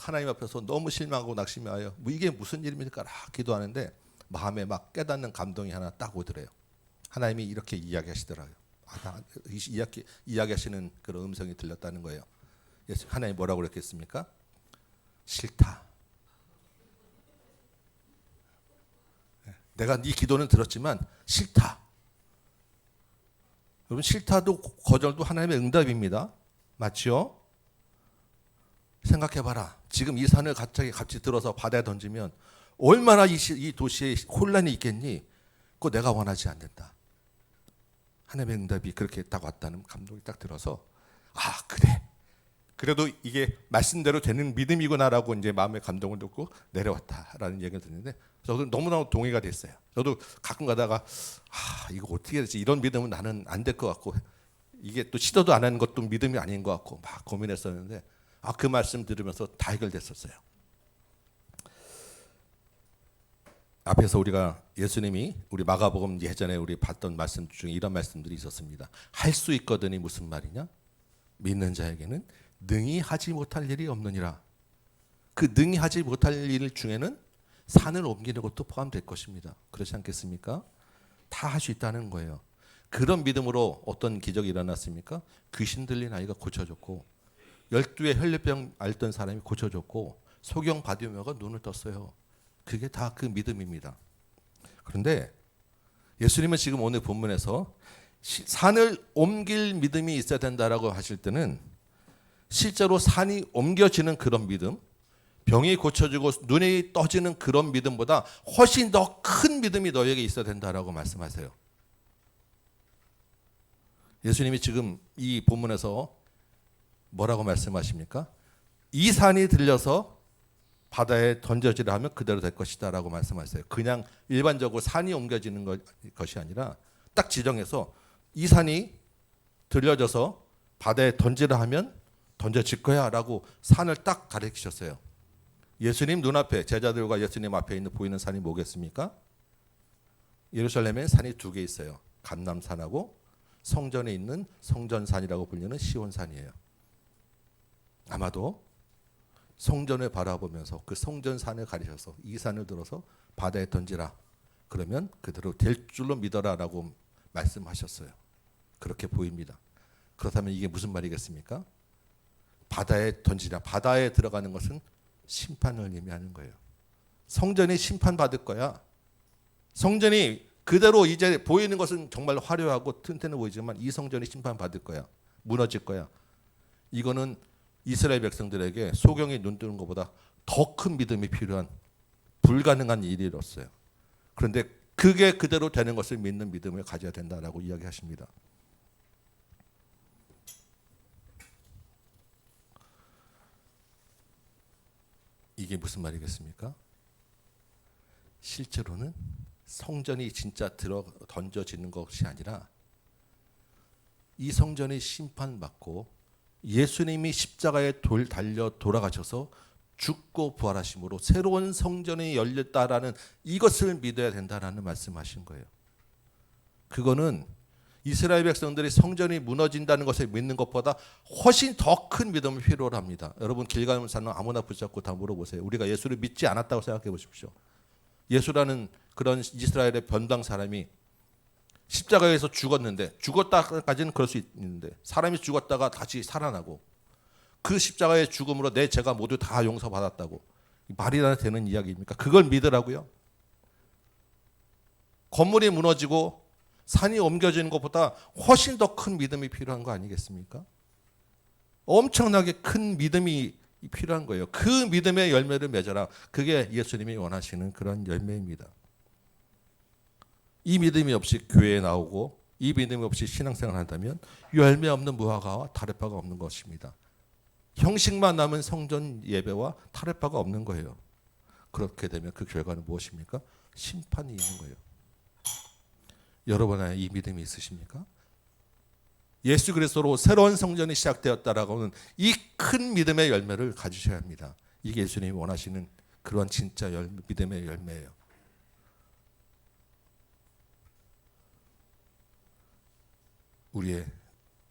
하나님 앞에서 너무 실망하고 낙심하여 이게 무슨 일입니까? 기도하는데 마음에 막 깨닫는 감동이 하나 딱 오더래요. 하나님이 이렇게 이야기하시더라고요. 이야기하시는 그런 음성이 들렸다는 거예요. 하나님 뭐라고 그랬겠습니까? 싫다. 내가 네 기도는 들었지만 싫다. 여러분, 싫다도 거절도 하나님의 응답입니다. 맞죠? 생각해봐라. 지금 이 산을 갑자기 들어서 바다에 던지면 얼마나 이 도시에 혼란이 있겠니? 그거 내가 원하지 않는다. 하나님의 응답이 그렇게 딱 왔다는 감동이 딱 들어서 그래. 그래도 이게 말씀대로 되는 믿음이구나라고 이제 마음의 감동을 듣고 내려왔다라는 얘기를 듣는데 저도 너무너무 동의가 됐어요. 저도 가끔 가다가 이거 어떻게 해야 되지? 이런 믿음은 나는 안 될 것 같고 이게 또 시도도 안 하는 것도 믿음이 아닌 것 같고 막 고민했었는데 그 말씀 들으면서 다 해결됐었어요. 앞에서 우리가 예수님이 우리 마가복음 예전에 우리 봤던 말씀 중에 이런 말씀들이 있었습니다. 할 수 있거든이 무슨 말이냐? 믿는 자에게는 능히 하지 못할 일이 없느니라. 그 능히 하지 못할 일 중에는 산을 옮기는 것도 포함될 것입니다. 그렇지 않겠습니까? 다 할 수 있다는 거예요. 그런 믿음으로 어떤 기적이 일어났습니까? 귀신 들린 아이가 고쳐졌고 12의 혈류병 앓던 사람이 고쳐졌고 소경 바디메오가 눈을 떴어요. 그게 다 그 믿음입니다. 그런데 예수님은 지금 오늘 본문에서 산을 옮길 믿음이 있어야 된다라고 하실 때는 실제로 산이 옮겨지는 그런 믿음, 병이 고쳐지고 눈이 떠지는 그런 믿음보다 훨씬 더 큰 믿음이 너에게 있어야 된다라고 말씀하세요. 예수님이 지금 이 본문에서 뭐라고 말씀하십니까? 이 산이 들려서 바다에 던져지라 하면 그대로 될 것이다 라고 말씀하세요. 그냥 일반적으로 산이 옮겨지는 것이 아니라 딱 지정해서 이 산이 들려져서 바다에 던지라 하면 던져질 거야 라고 산을 딱 가르치셨어요. 예수님 눈앞에, 제자들과 예수님 앞에 있는 보이는 산이 뭐겠습니까? 예루살렘에 산이 두 개 있어요. 감람산하고 성전에 있는 성전산이라고 불리는 시온산이에요. 아마도 성전을 바라보면서 그 성전산을 가리셔서 이 산을 들어서 바다에 던지라. 그러면 그대로 될 줄로 믿어라 라고 말씀하셨어요. 그렇게 보입니다. 그렇다면 이게 무슨 말이겠습니까? 바다에 던지라. 바다에 들어가는 것은 심판을 의미하는 거예요. 성전이 심판받을 거야. 성전이 그대로 이제 보이는 것은 정말 화려하고 튼튼해 보이지만 이 성전이 심판받을 거야. 무너질 거야. 이거는 이스라엘 백성들에게 소경이 눈 뜨는 것보다 더 큰 믿음이 필요한 불가능한 일이었어요. 그런데 그게 그대로 되는 것을 믿는 믿음을 가져야 된다라고 이야기하십니다. 이게 무슨 말이겠습니까? 실제로는 성전이 진짜 던져지는 것이 아니라 이 성전이 심판받고 예수님이 십자가에 달려 돌아가셔서 죽고 부활하심으로 새로운 성전이 열렸다라는 이것을 믿어야 된다라는 말씀하신 거예요. 그거는 이스라엘 백성들이 성전이 무너진다는 것을 믿는 것보다 훨씬 더 큰 믿음을 필요로 합니다. 여러분 길 가면 사는 아무나 붙잡고 다 물어보세요. 우리가 예수를 믿지 않았다고 생각해 보십시오. 예수라는 그런 이스라엘의 변당 사람이 십자가에서 죽었는데, 죽었다까지는 그럴 수 있는데 사람이 죽었다가 다시 살아나고 그 십자가의 죽음으로 내 죄가 모두 다 용서받았다고, 말이나 되는 이야기입니까? 그걸 믿으라고요? 건물이 무너지고 산이 옮겨지는 것보다 훨씬 더 큰 믿음이 필요한 거 아니겠습니까? 엄청나게 큰 믿음이 필요한 거예요. 그 믿음의 열매를 맺어라. 그게 예수님이 원하시는 그런 열매입니다. 이 믿음이 없이 교회에 나오고 이 믿음이 없이 신앙생활을 한다면 열매 없는 무화과와 다를 바가 없는 것입니다. 형식만 남은 성전 예배와 다를 바가 없는 거예요. 그렇게 되면 그 결과는 무엇입니까? 심판이 있는 거예요. 여러분 안에 이 믿음이 있으십니까? 예수 그리스도로 새로운 성전이 시작되었다라고 하는 이 큰 믿음의 열매를 가지셔야 합니다. 이게 예수님이 원하시는 그런 진짜 믿음의 열매예요. 우리의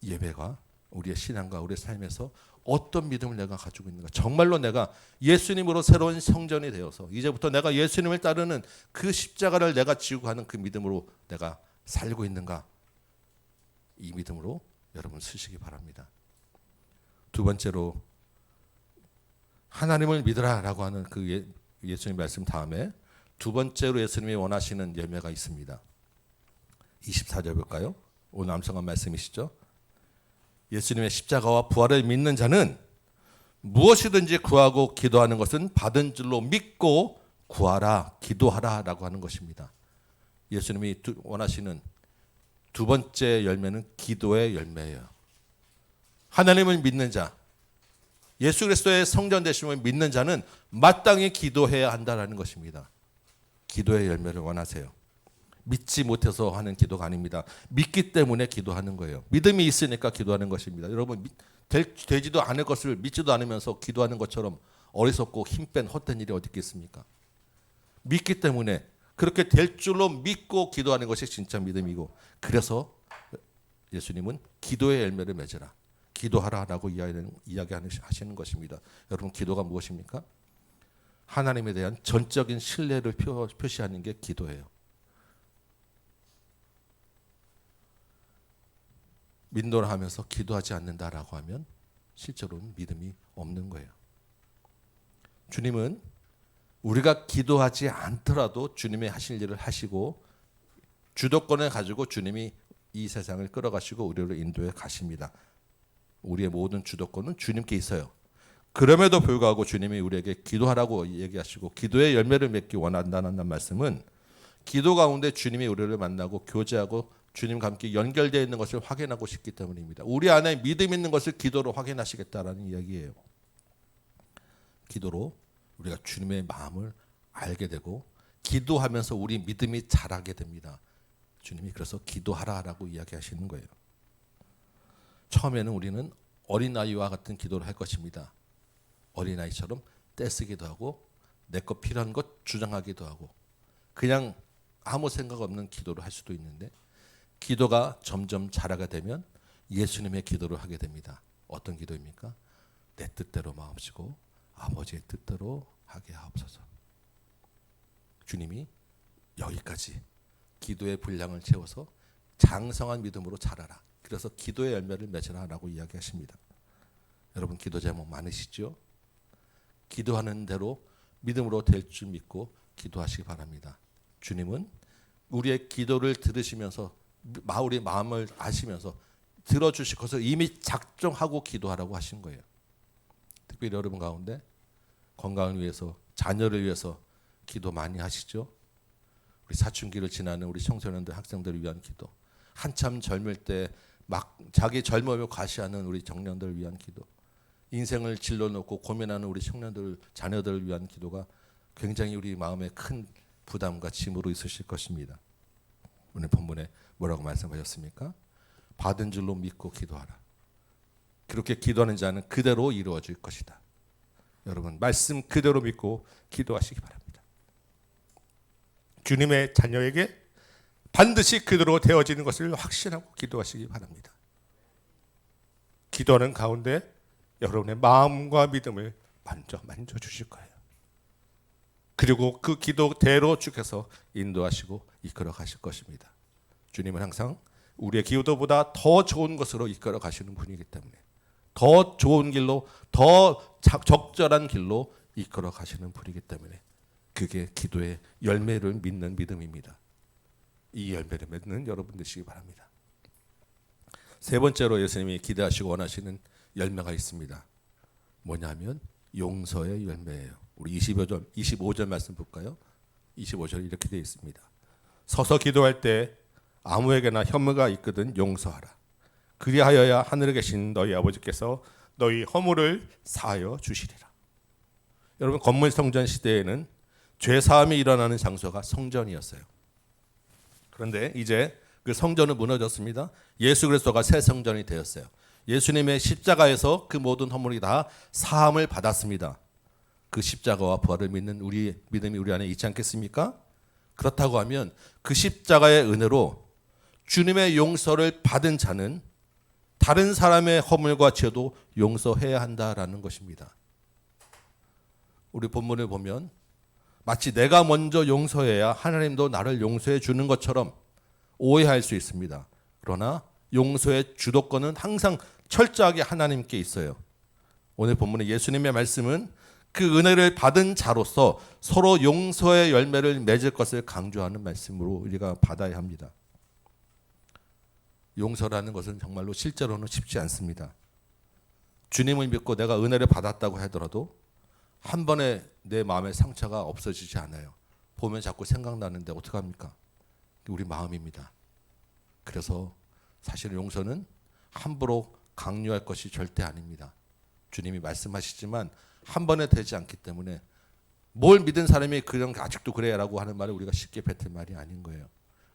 예배가, 우리의 신앙과 우리의 삶에서 어떤 믿음을 내가 가지고 있는가? 정말로 내가 예수님으로 새로운 성전이 되어서 이제부터 내가 예수님을 따르는 그 십자가를 내가 지고 가는 그 믿음으로 내가 살고 있는가? 이 믿음으로 여러분 쓰시기 바랍니다. 두 번째로 하나님을 믿으라라고 하는 그 예수님 말씀 다음에 두 번째로 예수님이 원하시는 열매가 있습니다. 24절 볼까요? 오늘 암송한 말씀이시죠? 예수님의 십자가와 부활을 믿는 자는 무엇이든지 구하고 기도하는 것은 받은 줄로 믿고 구하라, 기도하라라고 하는 것입니다. 예수님이 원하시는 두 번째 열매는 기도의 열매예요. 하나님을 믿는 자, 예수 그리스도의 성전 되심을 믿는 자는 마땅히 기도해야 한다라는 것입니다. 기도의 열매를 원하세요. 믿지 못해서 하는 기도가 아닙니다. 믿기 때문에 기도하는 거예요. 믿음이 있으니까 기도하는 것입니다. 여러분 되지도 않을 것을 믿지도 않으면서 기도하는 것처럼 어리석고 힘뺀 헛된 일이 어디 있겠습니까? 믿기 때문에 그렇게 될 줄로 믿고 기도하는 것이 진짜 믿음이고, 그래서 예수님은 기도의 열매를 맺으라, 기도하라라고 이야기하시는 것입니다. 여러분 기도가 무엇입니까? 하나님에 대한 전적인 신뢰를 표시하는 게 기도예요. 민도를 하면서 기도하지 않는다라고 하면 실제로는 믿음이 없는 거예요. 주님은 우리가 기도하지 않더라도 주님이 하실 일을 하시고 주도권을 가지고 주님이 이 세상을 끌어가시고 우리를 인도해 가십니다. 우리의 모든 주도권은 주님께 있어요. 그럼에도 불구하고 주님이 우리에게 기도하라고 얘기하시고 기도의 열매를 맺기 원한다는 말씀은 기도 가운데 주님이 우리를 만나고 교제하고 주님과 함께 연결되어 있는 것을 확인하고 싶기 때문입니다. 우리 안에 믿음 있는 것을 기도로 확인하시겠다라는 이야기예요. 기도로 우리가 주님의 마음을 알게 되고 기도하면서 우리 믿음이 자라게 됩니다. 주님이 그래서 기도하라라고 이야기하시는 거예요. 처음에는 우리는 어린아이와 같은 기도를 할 것입니다. 어린아이처럼 떼쓰기도 하고 내 것 필요한 것 주장하기도 하고 그냥 아무 생각 없는 기도를 할 수도 있는데, 기도가 점점 자라게 되면 예수님의 기도를 하게 됩니다. 어떤 기도입니까? 내 뜻대로 마옵시고 아버지의 뜻대로 하게 하옵소서. 주님이 여기까지 기도의 분량을 채워서 장성한 믿음으로 자라라, 그래서 기도의 열매를 맺으라라고 이야기하십니다. 여러분 기도 제목 많으시죠? 기도하는 대로 믿음으로 될 줄 믿고 기도하시기 바랍니다. 주님은 우리의 기도를 들으시면서 우리의 마음을 아시면서 들어주실 것을 이미 작정하고 기도하라고 하신 거예요. 특별히 여러분 가운데 건강을 위해서, 자녀를 위해서 기도 많이 하시죠? 우리 사춘기를 지나는 우리 청소년들, 학생들을 위한 기도, 한참 젊을 때 막 자기 젊음을 과시하는 우리 청년들을 위한 기도, 인생을 질러놓고 고민하는 우리 청년들, 자녀들을 위한 기도가 굉장히 우리 마음에 큰 부담과 짐으로 있으실 것입니다. 오늘 본문에 뭐라고 말씀하셨습니까? 받은 줄로 믿고 기도하라. 그렇게 기도하는 자는 그대로 이루어질 것이다. 여러분 말씀 그대로 믿고 기도하시기 바랍니다. 주님의 자녀에게 반드시 그대로 되어지는 것을 확신하고 기도하시기 바랍니다. 기도하는 가운데 여러분의 마음과 믿음을 먼저 만져주실 거예요. 그리고 그 기도대로 주께서 인도하시고 이끌어 가실 것입니다. 주님은 항상 우리의 기도보다 더 좋은 것으로 이끌어 가시는 분이기 때문에 더 좋은 길로, 더 적절한 길로 이끌어 가시는 분이기 때문에 그게 기도의 열매를 믿는 믿음입니다. 이 열매를 맺는 여러분 되시기 바랍니다. 세 번째로 예수님이 기대하시고 원하시는 열매가 있습니다. 뭐냐면 용서의 열매예요. 우리 25절 말씀 볼까요? 25절 이렇게 되어 있습니다. 서서 기도할 때 아무에게나 혐의가 있거든 용서하라. 그리하여야 하늘에 계신 너희 아버지께서 너희 허물을 사하여 주시리라. 여러분, 건물 성전 시대에는 죄 사함이 일어나는 장소가 성전이었어요. 그런데 이제 그 성전은 무너졌습니다. 예수 그리스도가 새 성전이 되었어요. 예수님의 십자가에서 그 모든 허물이 다 사함을 받았습니다. 그 십자가와 부활을 믿는 우리 믿음이 우리 안에 있지 않겠습니까? 그렇다고 하면 그 십자가의 은혜로 주님의 용서를 받은 자는 다른 사람의 허물과 죄도 용서해야 한다라는 것입니다. 우리 본문을 보면 마치 내가 먼저 용서해야 하나님도 나를 용서해 주는 것처럼 오해할 수 있습니다. 그러나 용서의 주도권은 항상 철저하게 하나님께 있어요. 오늘 본문의 예수님의 말씀은 그 은혜를 받은 자로서 서로 용서의 열매를 맺을 것을 강조하는 말씀으로 우리가 받아야 합니다. 용서라는 것은 정말로 실제로는 쉽지 않습니다. 주님을 믿고 내가 은혜를 받았다고 하더라도 한 번에 내 마음의 상처가 없어지지 않아요. 보면 자꾸 생각나는데 어떡합니까? 우리 마음입니다. 그래서 사실 용서는 함부로 강요할 것이 절대 아닙니다. 주님이 말씀하시지만 한 번에 되지 않기 때문에 뭘 믿은 사람이 그냥 아직도 그래라고 하는 말을 우리가 쉽게 뱉을 말이 아닌 거예요.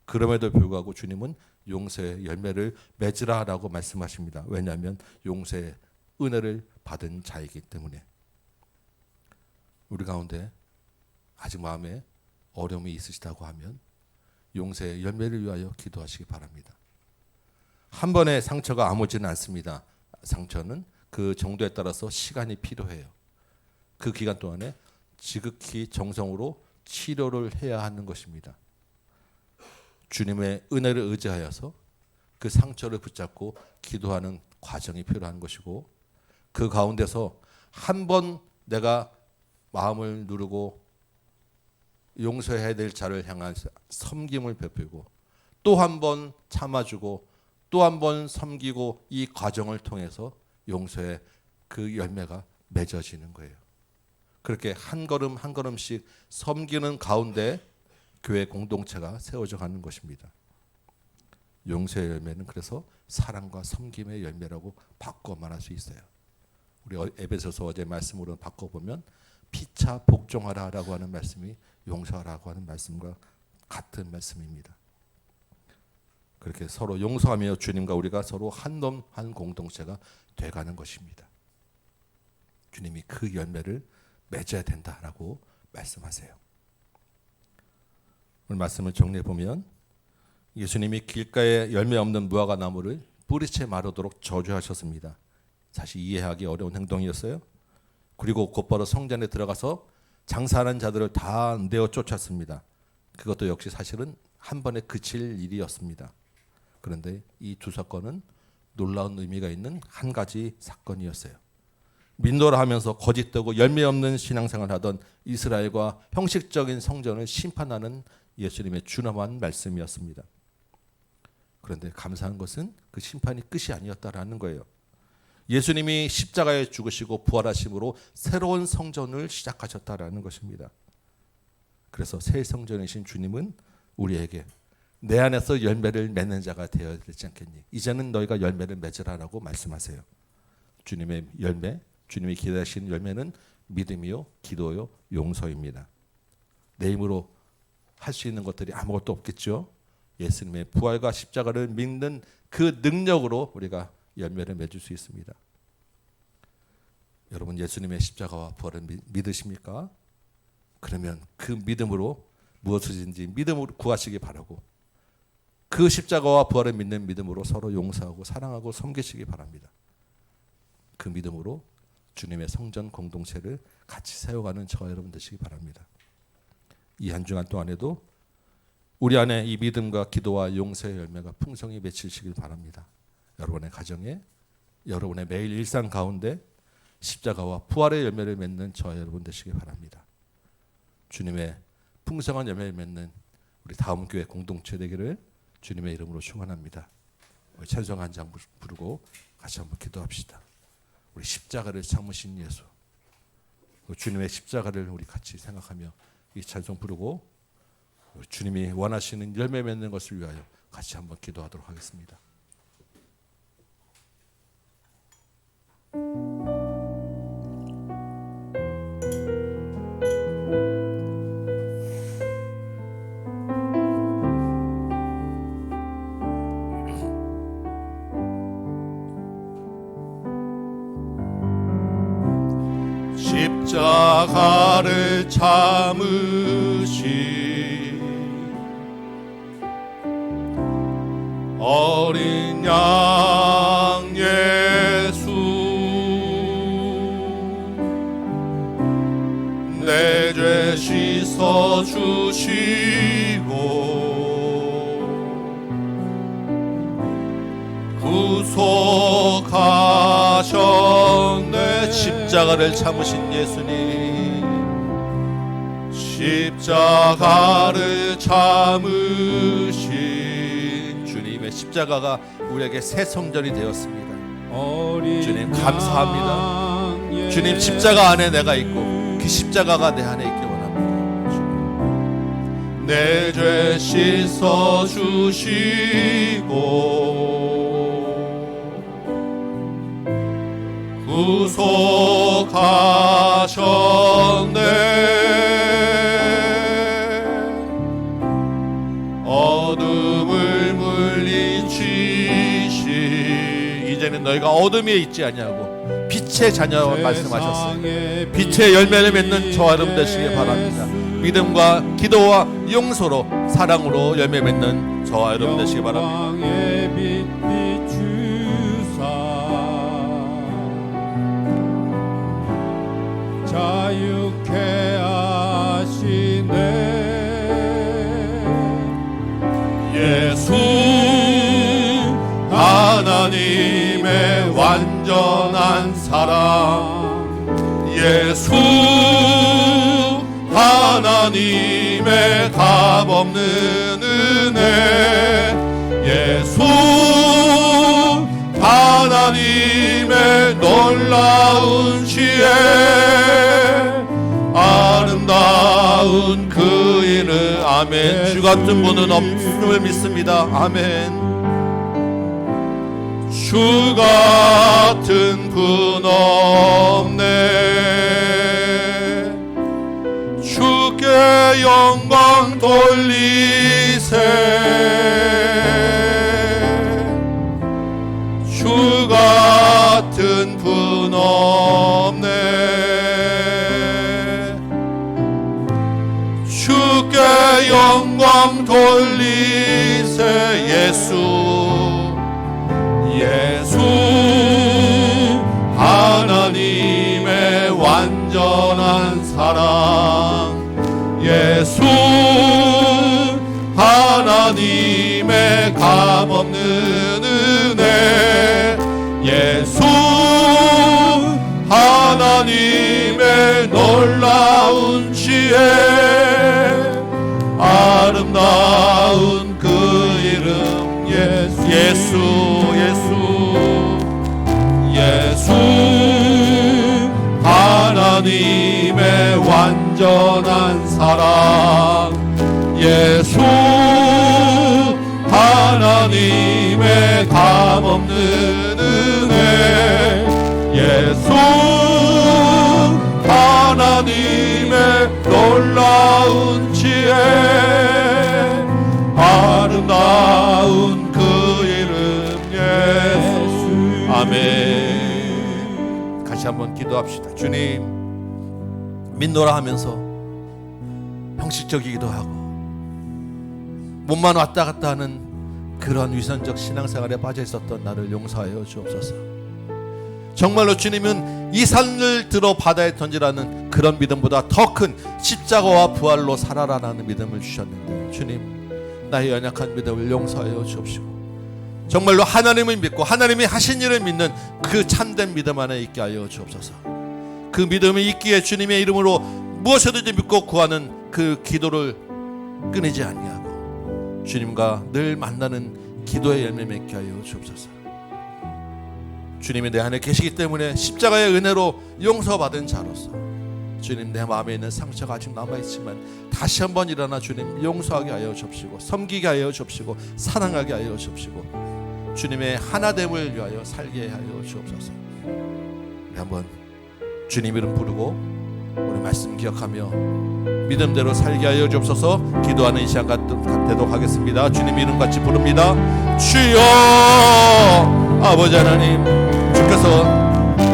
그럼에도 불구하고 주님은 용서의 열매를 맺으라라고 말씀하십니다. 왜냐하면 용서의 은혜를 받은 자이기 때문에. 우리 가운데 아직 마음에 어려움이 있으시다고 하면 용서의 열매를 위하여 기도하시기 바랍니다. 한 번의 상처가 아무지는 않습니다. 상처는 그 정도에 따라서 시간이 필요해요. 그 기간 동안에 지극히 정성으로 치료를 해야 하는 것입니다. 주님의 은혜를 의지하여서 그 상처를 붙잡고 기도하는 과정이 필요한 것이고, 그 가운데서 한 번 내가 마음을 누르고 용서해야 될 자를 향한 섬김을 베풀고 또 한 번 참아주고 또 한 번 섬기고, 이 과정을 통해서 용서의 그 열매가 맺어지는 거예요. 그렇게 한 걸음 한 걸음씩 섬기는 가운데 교회 공동체가 세워져 가는 것입니다. 용서의 열매는 그래서 사랑과 섬김의 열매라고 바꿔 말할 수 있어요. 우리 에베소서 어제 말씀으로 바꿔보면 피차 복종하라라고 하는 말씀이 용서하라고 하는 말씀과 같은 말씀입니다. 그렇게 서로 용서하며 주님과 우리가 서로 한 놈 한 공동체가 돼가는 것입니다. 주님이 그 열매를 맺어야 된다라고 말씀하세요. 오늘 말씀을 정리해 보면 예수님이 길가에 열매 없는 무화과 나무를 뿌리채 마르도록 저주하셨습니다. 사실 이해하기 어려운 행동이었어요. 그리고 곧바로 성전에 들어가서 장사하는 자들을 다 내어 쫓았습니다. 그것도 역시 사실은 한 번에 그칠 일이었습니다. 그런데 이 두 사건은 놀라운 의미가 있는 한 가지 사건이었어요. 민노라 하면서 거짓되고 열매 없는 신앙생활을 하던 이스라엘과 형식적인 성전을 심판하는 예수님의 준엄한 말씀이었습니다. 그런데 감사한 것은 그 심판이 끝이 아니었다라는 거예요. 예수님이 십자가에 죽으시고 부활하심으로 새로운 성전을 시작하셨다라는 것입니다. 그래서 새 성전이신 주님은 우리에게 내 안에서 열매를 맺는 자가 되어야 되지 않겠니? 이제는 너희가 열매를 맺으라라고 말씀하세요. 주님의 열매, 주님이 기대하시는 열매는 믿음이요, 기도요, 용서입니다. 내 힘으로 할 수 있는 것들이 아무것도 없겠죠. 예수님의 부활과 십자가를 믿는 그 능력으로 우리가 열매를 맺을 수 있습니다. 여러분 예수님의 십자가와 부활을 믿으십니까? 그러면 그 믿음으로 무엇이든지 믿음으로 구하시기 바라고, 그 십자가와 부활을 믿는 믿음으로 서로 용서하고 사랑하고 섬기시기 바랍니다. 그 믿음으로 주님의 성전 공동체를 같이 세워가는 저와 여러분 되시기 바랍니다. 이 한 주간 동안에도 우리 안에 이 믿음과 기도와 용서의 열매가 풍성히 맺히시길 바랍니다. 여러분의 가정에, 여러분의 매일 일상 가운데 십자가와 부활의 열매를 맺는 저와 여러분 되시길 바랍니다. 주님의 풍성한 열매를 맺는 우리 다음 교회 공동체 되기를 주님의 이름으로 축원합니다. 우리 찬송 한 장 부르고 같이 한번 기도합시다. 우리 십자가를 참으신 예수, 주님의 십자가를 우리 같이 생각하며 이 찬송 부르고 주님이 원하시는 열매 맺는 것을 위하여 같이 한번 기도하도록 하겠습니다. 십자가를 참으신 어린 양 예수, 내 죄 씻어 주시고 구속하셨네. 십자가를 참으신 예수님, 십자가를 참으신 주님의 십자가가 우리에게 새 성전이 되었습니다. 주님 감사합니다. 주님 십자가 안에 내가 있고 그 십자가가 내 안에 있기 원합니다. 내 죄 씻어 주시고 구속하셨네. 어둠을 물리치시. 이제는 너희가 어둠에 있지 아니하고 빛의 자녀 말씀하셨어요. 빛의 열매를 맺는 저와 여러분 되시길 바랍니다. 믿음과 기도와 용서로 사랑으로 열매 맺는 저와 여러분 되시길 바랍니다. 자유케 하시네. 예수 하나님의 완전한 사랑, 예수 하나님의 값없는 은혜, 예수 하나님의 놀라운 지혜, 아름다운 그 이름. 아멘. 주 같은 분은 없음을 믿습니다. 아멘. 주 같은 분 없네. 주께 영광 돌리세. 주 같은 분 없네. 주께 영광 돌리세. 예수 하나님의 완전한 사랑, 예수 하나님의 값없는 은혜, 예수 하나님의 놀라운 지혜, 아름다운 그 이름. 예수 하나님의 완전한 사랑, 예수 하나님의 값없는 은혜, 예수 하나님의 놀라운 지혜, 아름다운 그 이름. 예수. 아멘. 같이 한번 기도합시다. 주님, 믿노라 하면서 형식적이기도 하고 몸만 왔다 갔다 하는 그런 위선적 신앙생활에 빠져 있었던 나를 용서하여 주옵소서. 정말로 주님은 이 산을 들어 바다에 던지라는 그런 믿음보다 더 큰 십자가와 부활로 살아라라는 믿음을 주셨는데, 주님, 나의 연약한 믿음을 용서하여 주옵시고 정말로 하나님을 믿고 하나님이 하신 일을 믿는 그 참된 믿음 안에 있게 하여 주옵소서. 그 믿음이 있기에 주님의 이름으로 무엇이든지 믿고 구하는 그 기도를 끊이지 아니하고 주님과 늘 만나는 기도의 열매 맺게 하여 주옵소서. 주님이 내 안에 계시기 때문에 십자가의 은혜로 용서받은 자로서 주님, 내 마음에 있는 상처가 아직 남아있지만 다시 한번 일어나 주님 용서하게 하여 주옵시고 섬기게 하여 주옵시고 사랑하게 하여 주옵시고 주님의 하나됨을 위하여 살게 하여 주옵소서. 우리 한번 주님 이름 부르고 우리 말씀 기억하며 믿음대로 살게 하여 주옵소서. 기도하는 이 시간 갖도록 하겠습니다. 주님 이름 같이 부릅니다. 주여. 아버지 하나님, 주께서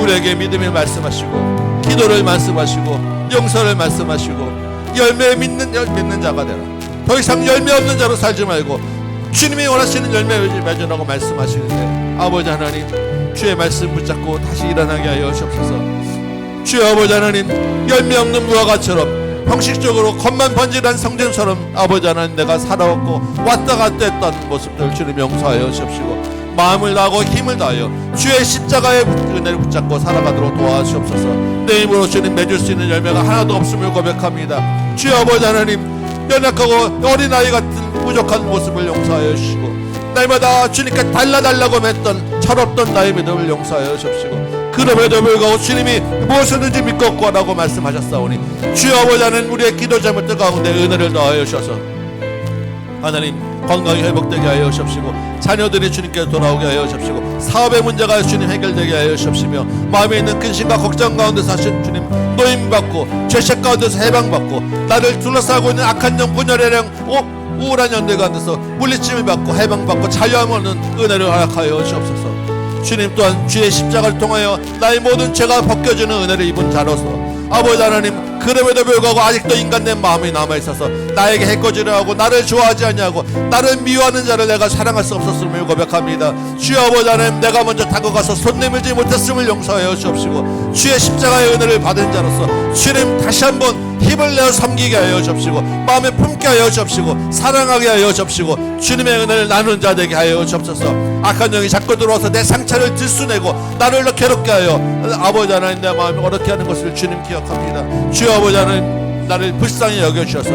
우리에게 믿음을 말씀하시고 기도를 말씀하시고 용서를 말씀하시고 열매 맺는 자가 되라. 더 이상 열매 없는 자로 살지 말고 주님이 원하시는 열매를 맺으라고 말씀하시는데, 아버지 하나님, 주의 말씀 붙잡고 다시 일어나게 하여 주옵소서. 주여 아버지 하나님, 열매 없는 무화과처럼 형식적으로 겉만 번지는 성전처럼 아버지 하나님 내가 살아왔고 왔다 갔다 했던 모습들 주님 용서하여 주옵시고 마음을 다하고 힘을 다하여 주의 십자가의 은혜를 붙잡고 살아가도록 도와주옵소서. 내 힘으로 주님 맺을 수 있는 열매가 하나도 없음을 고백합니다. 주여 아버지 하나님, 연약하고 어린아이 같은 부족한 모습을 용서하여 주시고 날마다 주님께 달라달라고 맺던 철없던 나의 믿음을 용서하여 주시고 그럼에도 불구하고 주님이 무엇이든지 믿고 구하라고 말씀하셨사오니 주여 아버지 하나님, 우리의 기도 제물들 가운데 은혜를 더하여 주셔서 하나님 건강이 회복되게 하여 주옵시고 자녀들이 주님께 돌아오게 하여 주옵시고 사업의 문제가 주님 해결되게 하여 주옵시며 마음에 있는 근심과 걱정 가운데 사신 주님 노임받고 죄책 가운데서 해방받고 나를 둘러싸고 있는 악한 영 분열의 영 우울한 연대 가운데서 물리침을 받고 해방받고 자유함 얻는 은혜를 허락하여 주옵소서. 주님 또한 주의 십자가를 통하여 나의 모든 죄가 벗겨지는 은혜를 입은 자로서 아버지 하나님, 그럼에도 불구하고 아직도 인간된 마음이 남아있어서 나에게 해코지를 하고 나를 좋아하지 않냐고 나를 미워하는 자를 내가 사랑할 수 없었음을 고백합니다. 주여 아버지 하나님, 내가 먼저 다가가서 손 내밀지 못했음을 용서하여 주옵시고 주의 십자가의 은혜를 받은 자로서 주님 다시 한번 힘을 내어 섬기게 하여 주옵시고 마음에 품게 하여 주옵시고 사랑하게 하여 주옵시고 주님의 은혜를 나누는 자 되게 하여 주옵소서. 악한 영이 자꾸 들어와서 내 상처를 들쑤내고 나를 괴롭게 하여 아버지 하나님 내 마음을 어렵게 하는 것을 주님 기억합니다. 주여 아버지 하나님, 나를 불쌍히 여겨주셔서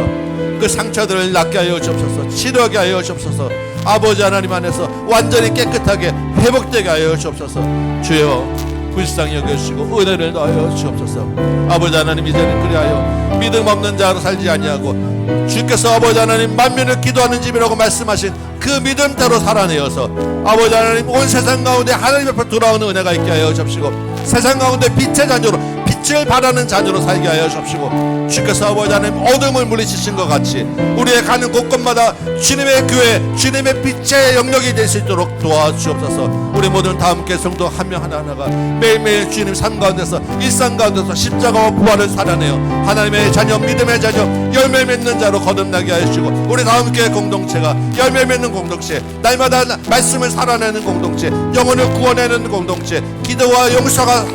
그 상처들을 낫게 하여 주옵소서. 치료하게 하여 주옵소서. 아버지 하나님 안에서 완전히 깨끗하게 회복되게 하여 주옵소서. 주여 불쌍히 여겨주시고 은혜를 더하여 주옵소서. 아버지 하나님, 이제는 그리하여 믿음 없는 자로 살지 아니하고 주께서 아버지 하나님 만민을 기도하는 집이라고 말씀하신 그 믿음대로 살아내어서 아버지 하나님 온 세상 가운데 하나님 앞에 돌아오는 은혜가 있게 하여 주옵시고 세상 가운데 빛의 자녀로 빛을 발하는 자녀로 살게 하여 주옵시고 주께서 아버지 하나님 어둠을 물리치신 것 같이 우리의 가는 곳곳마다 주님의 교회 주님의 빛의 영역이 될 수 있도록 도와주옵소서. 우리 모든 다 함께 성도 한 명 하나하나가 매일매일 주님 삶 가운데서 일상 가운데서 십자가와 부활을 살아내어 하나님의 자녀 믿음의 자녀 열매 맺는 자로 거듭나게 하시고 우리 다 함께 공동체가 열매 맺는 공동체, 날마다 말씀을 살아내는 공동체, 영혼을 구원하는 공동체, 기도와 용서가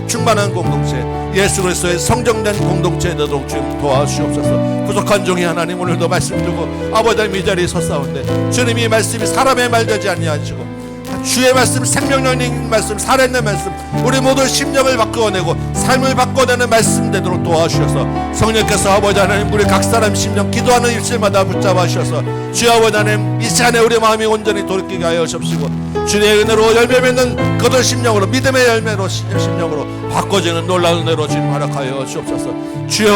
충만한 공동체, 예수 그리스도의 성정된 공동체에 되도록 주님 도와주시옵소서. 부족한 종이 하나님 오늘도 말씀 두고 아버지 하나님 이 자리에 섰사온데 주님이 말씀이 사람의 말 되지 아니하시고 주의 말씀, 생명력인 말씀, 살아있는 말씀, 우리 모두 심령을 바꾸어내고 삶을 바꿔내는 말씀 되도록 도와주셔서 성령께서 아버지 하나님 우리 각 사람 심령 기도하는 일실마다 붙잡아 주셔서 주여 아버지 하나님 이 시간에 우리 마음이 온전히 돌이키게 하여 주옵시고 주의 은혜로 열매 맺는 그들 심령으로 믿음의 열매로 심령으로 바꿔지는 놀라운 은혜로 주님 허락하여 주옵소서. 주여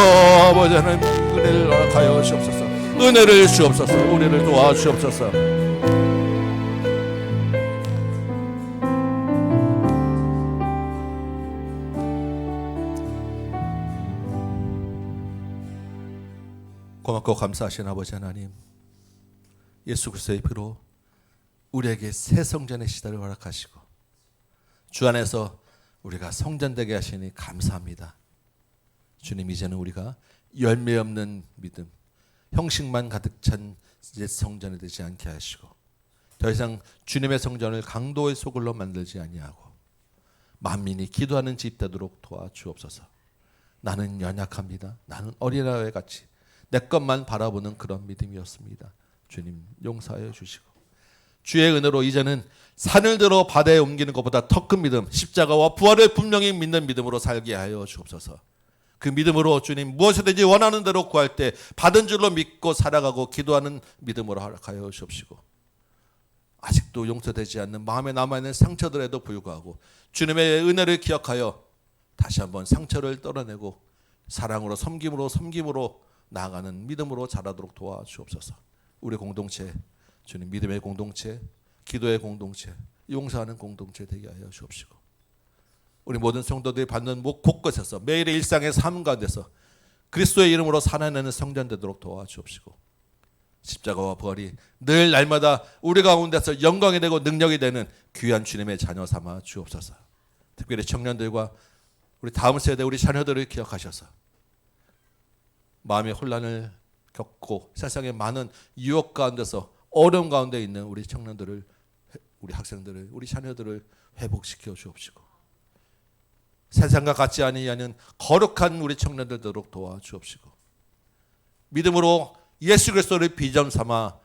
아버지 하나님 은혜를 허락하여 주옵소서. 은혜를 주옵소서. 우리를 도와주옵소서. 고맙고 감사하신 아버지 하나님, 예수 그리스도의 피로 우리에게 새 성전의 시대를 허락하시고 주 안에서 우리가 성전되게 하시니 감사합니다. 주님, 이제는 우리가 열매 없는 믿음, 형식만 가득 찬 이제 성전이 되지 않게 하시고 더 이상 주님의 성전을 강도의 소굴로 만들지 아니하고 만민이 기도하는 집 되도록 도와주옵소서. 나는 연약합니다. 나는 어린아이 같이 내 것만 바라보는 그런 믿음이었습니다. 주님 용서하여 주시고 주의 은혜로 이제는 산을 들어 바다에 옮기는 것보다 더 큰 믿음, 십자가와 부활을 분명히 믿는 믿음으로 살게 하여 주옵소서. 그 믿음으로 주님 무엇이든지 원하는 대로 구할 때 받은 줄로 믿고 살아가고 기도하는 믿음으로 허락하여 주옵시고 아직도 용서되지 않는 마음에 남아있는 상처들에도 불구하고 주님의 은혜를 기억하여 다시 한번 상처를 떨어내고 사랑으로 섬김으로 나아가는 믿음으로 자라도록 도와주옵소서. 우리 공동체, 주님 믿음의 공동체, 기도의 공동체, 용서하는 공동체 되게 하여 주옵시고 우리 모든 성도들이 받는 곳곳에서 매일의 일상의 삶 가운데서 그리스도의 이름으로 살아내는 성전 되도록 도와주옵시고 십자가와 부활이 늘 날마다 우리 가운데서 영광이 되고 능력이 되는 귀한 주님의 자녀 삼아 주옵소서. 특별히 청년들과 우리 다음 세대 우리 자녀들을 기억하셔서 마음의 혼란을 겪고 세상의 많은 유혹 가운데서 어려움 가운데 있는 우리 청년들을, 우리 학생들을, 우리 자녀들을 회복시켜 주옵시고 세상과 같지 아니하는 거룩한 우리 청년들 되도록 도와주옵시고 믿음으로 예수 그리스도를 비전 삼아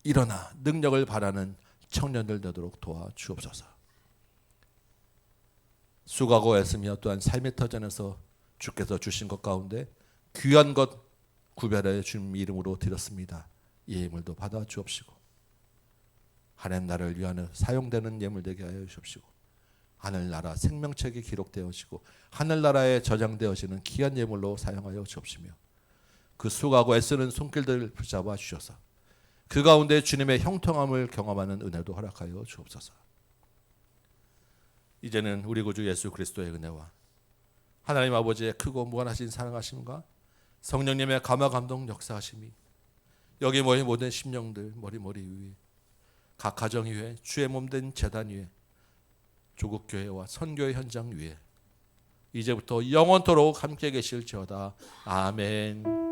일어나 능력을 바라는 청년들 되도록 도와주옵소서. 수고하고 애쓰며 또한 삶의 터전에서 주께서 주신 것 가운데 귀한 것 구별해 주님 이름으로 드렸습니다. 이 예물도 받아 주옵시고 하나님 나라를 위하여 사용되는 예물 되게 하여 주옵시고 하늘나라 생명책이 기록되어지고 하늘나라에 저장되어지는 귀한 예물로 사용하여 주옵시며 그 수고하고 애쓰는 손길들을 붙잡아 주셔서 그 가운데 주님의 형통함을 경험하는 은혜도 허락하여 주옵소서. 이제는 우리 구주 예수 그리스도의 은혜와 하나님 아버지의 크고 무한하신 사랑하심과 성령님의 감화 감동 역사하심이 여기 모인 모든 심령들 머리 위에 각 가정 위에 주의 몸된 제단 위에 조국교회와 선교의 현장 위에 이제부터 영원토록 함께 계실지어다. 아멘.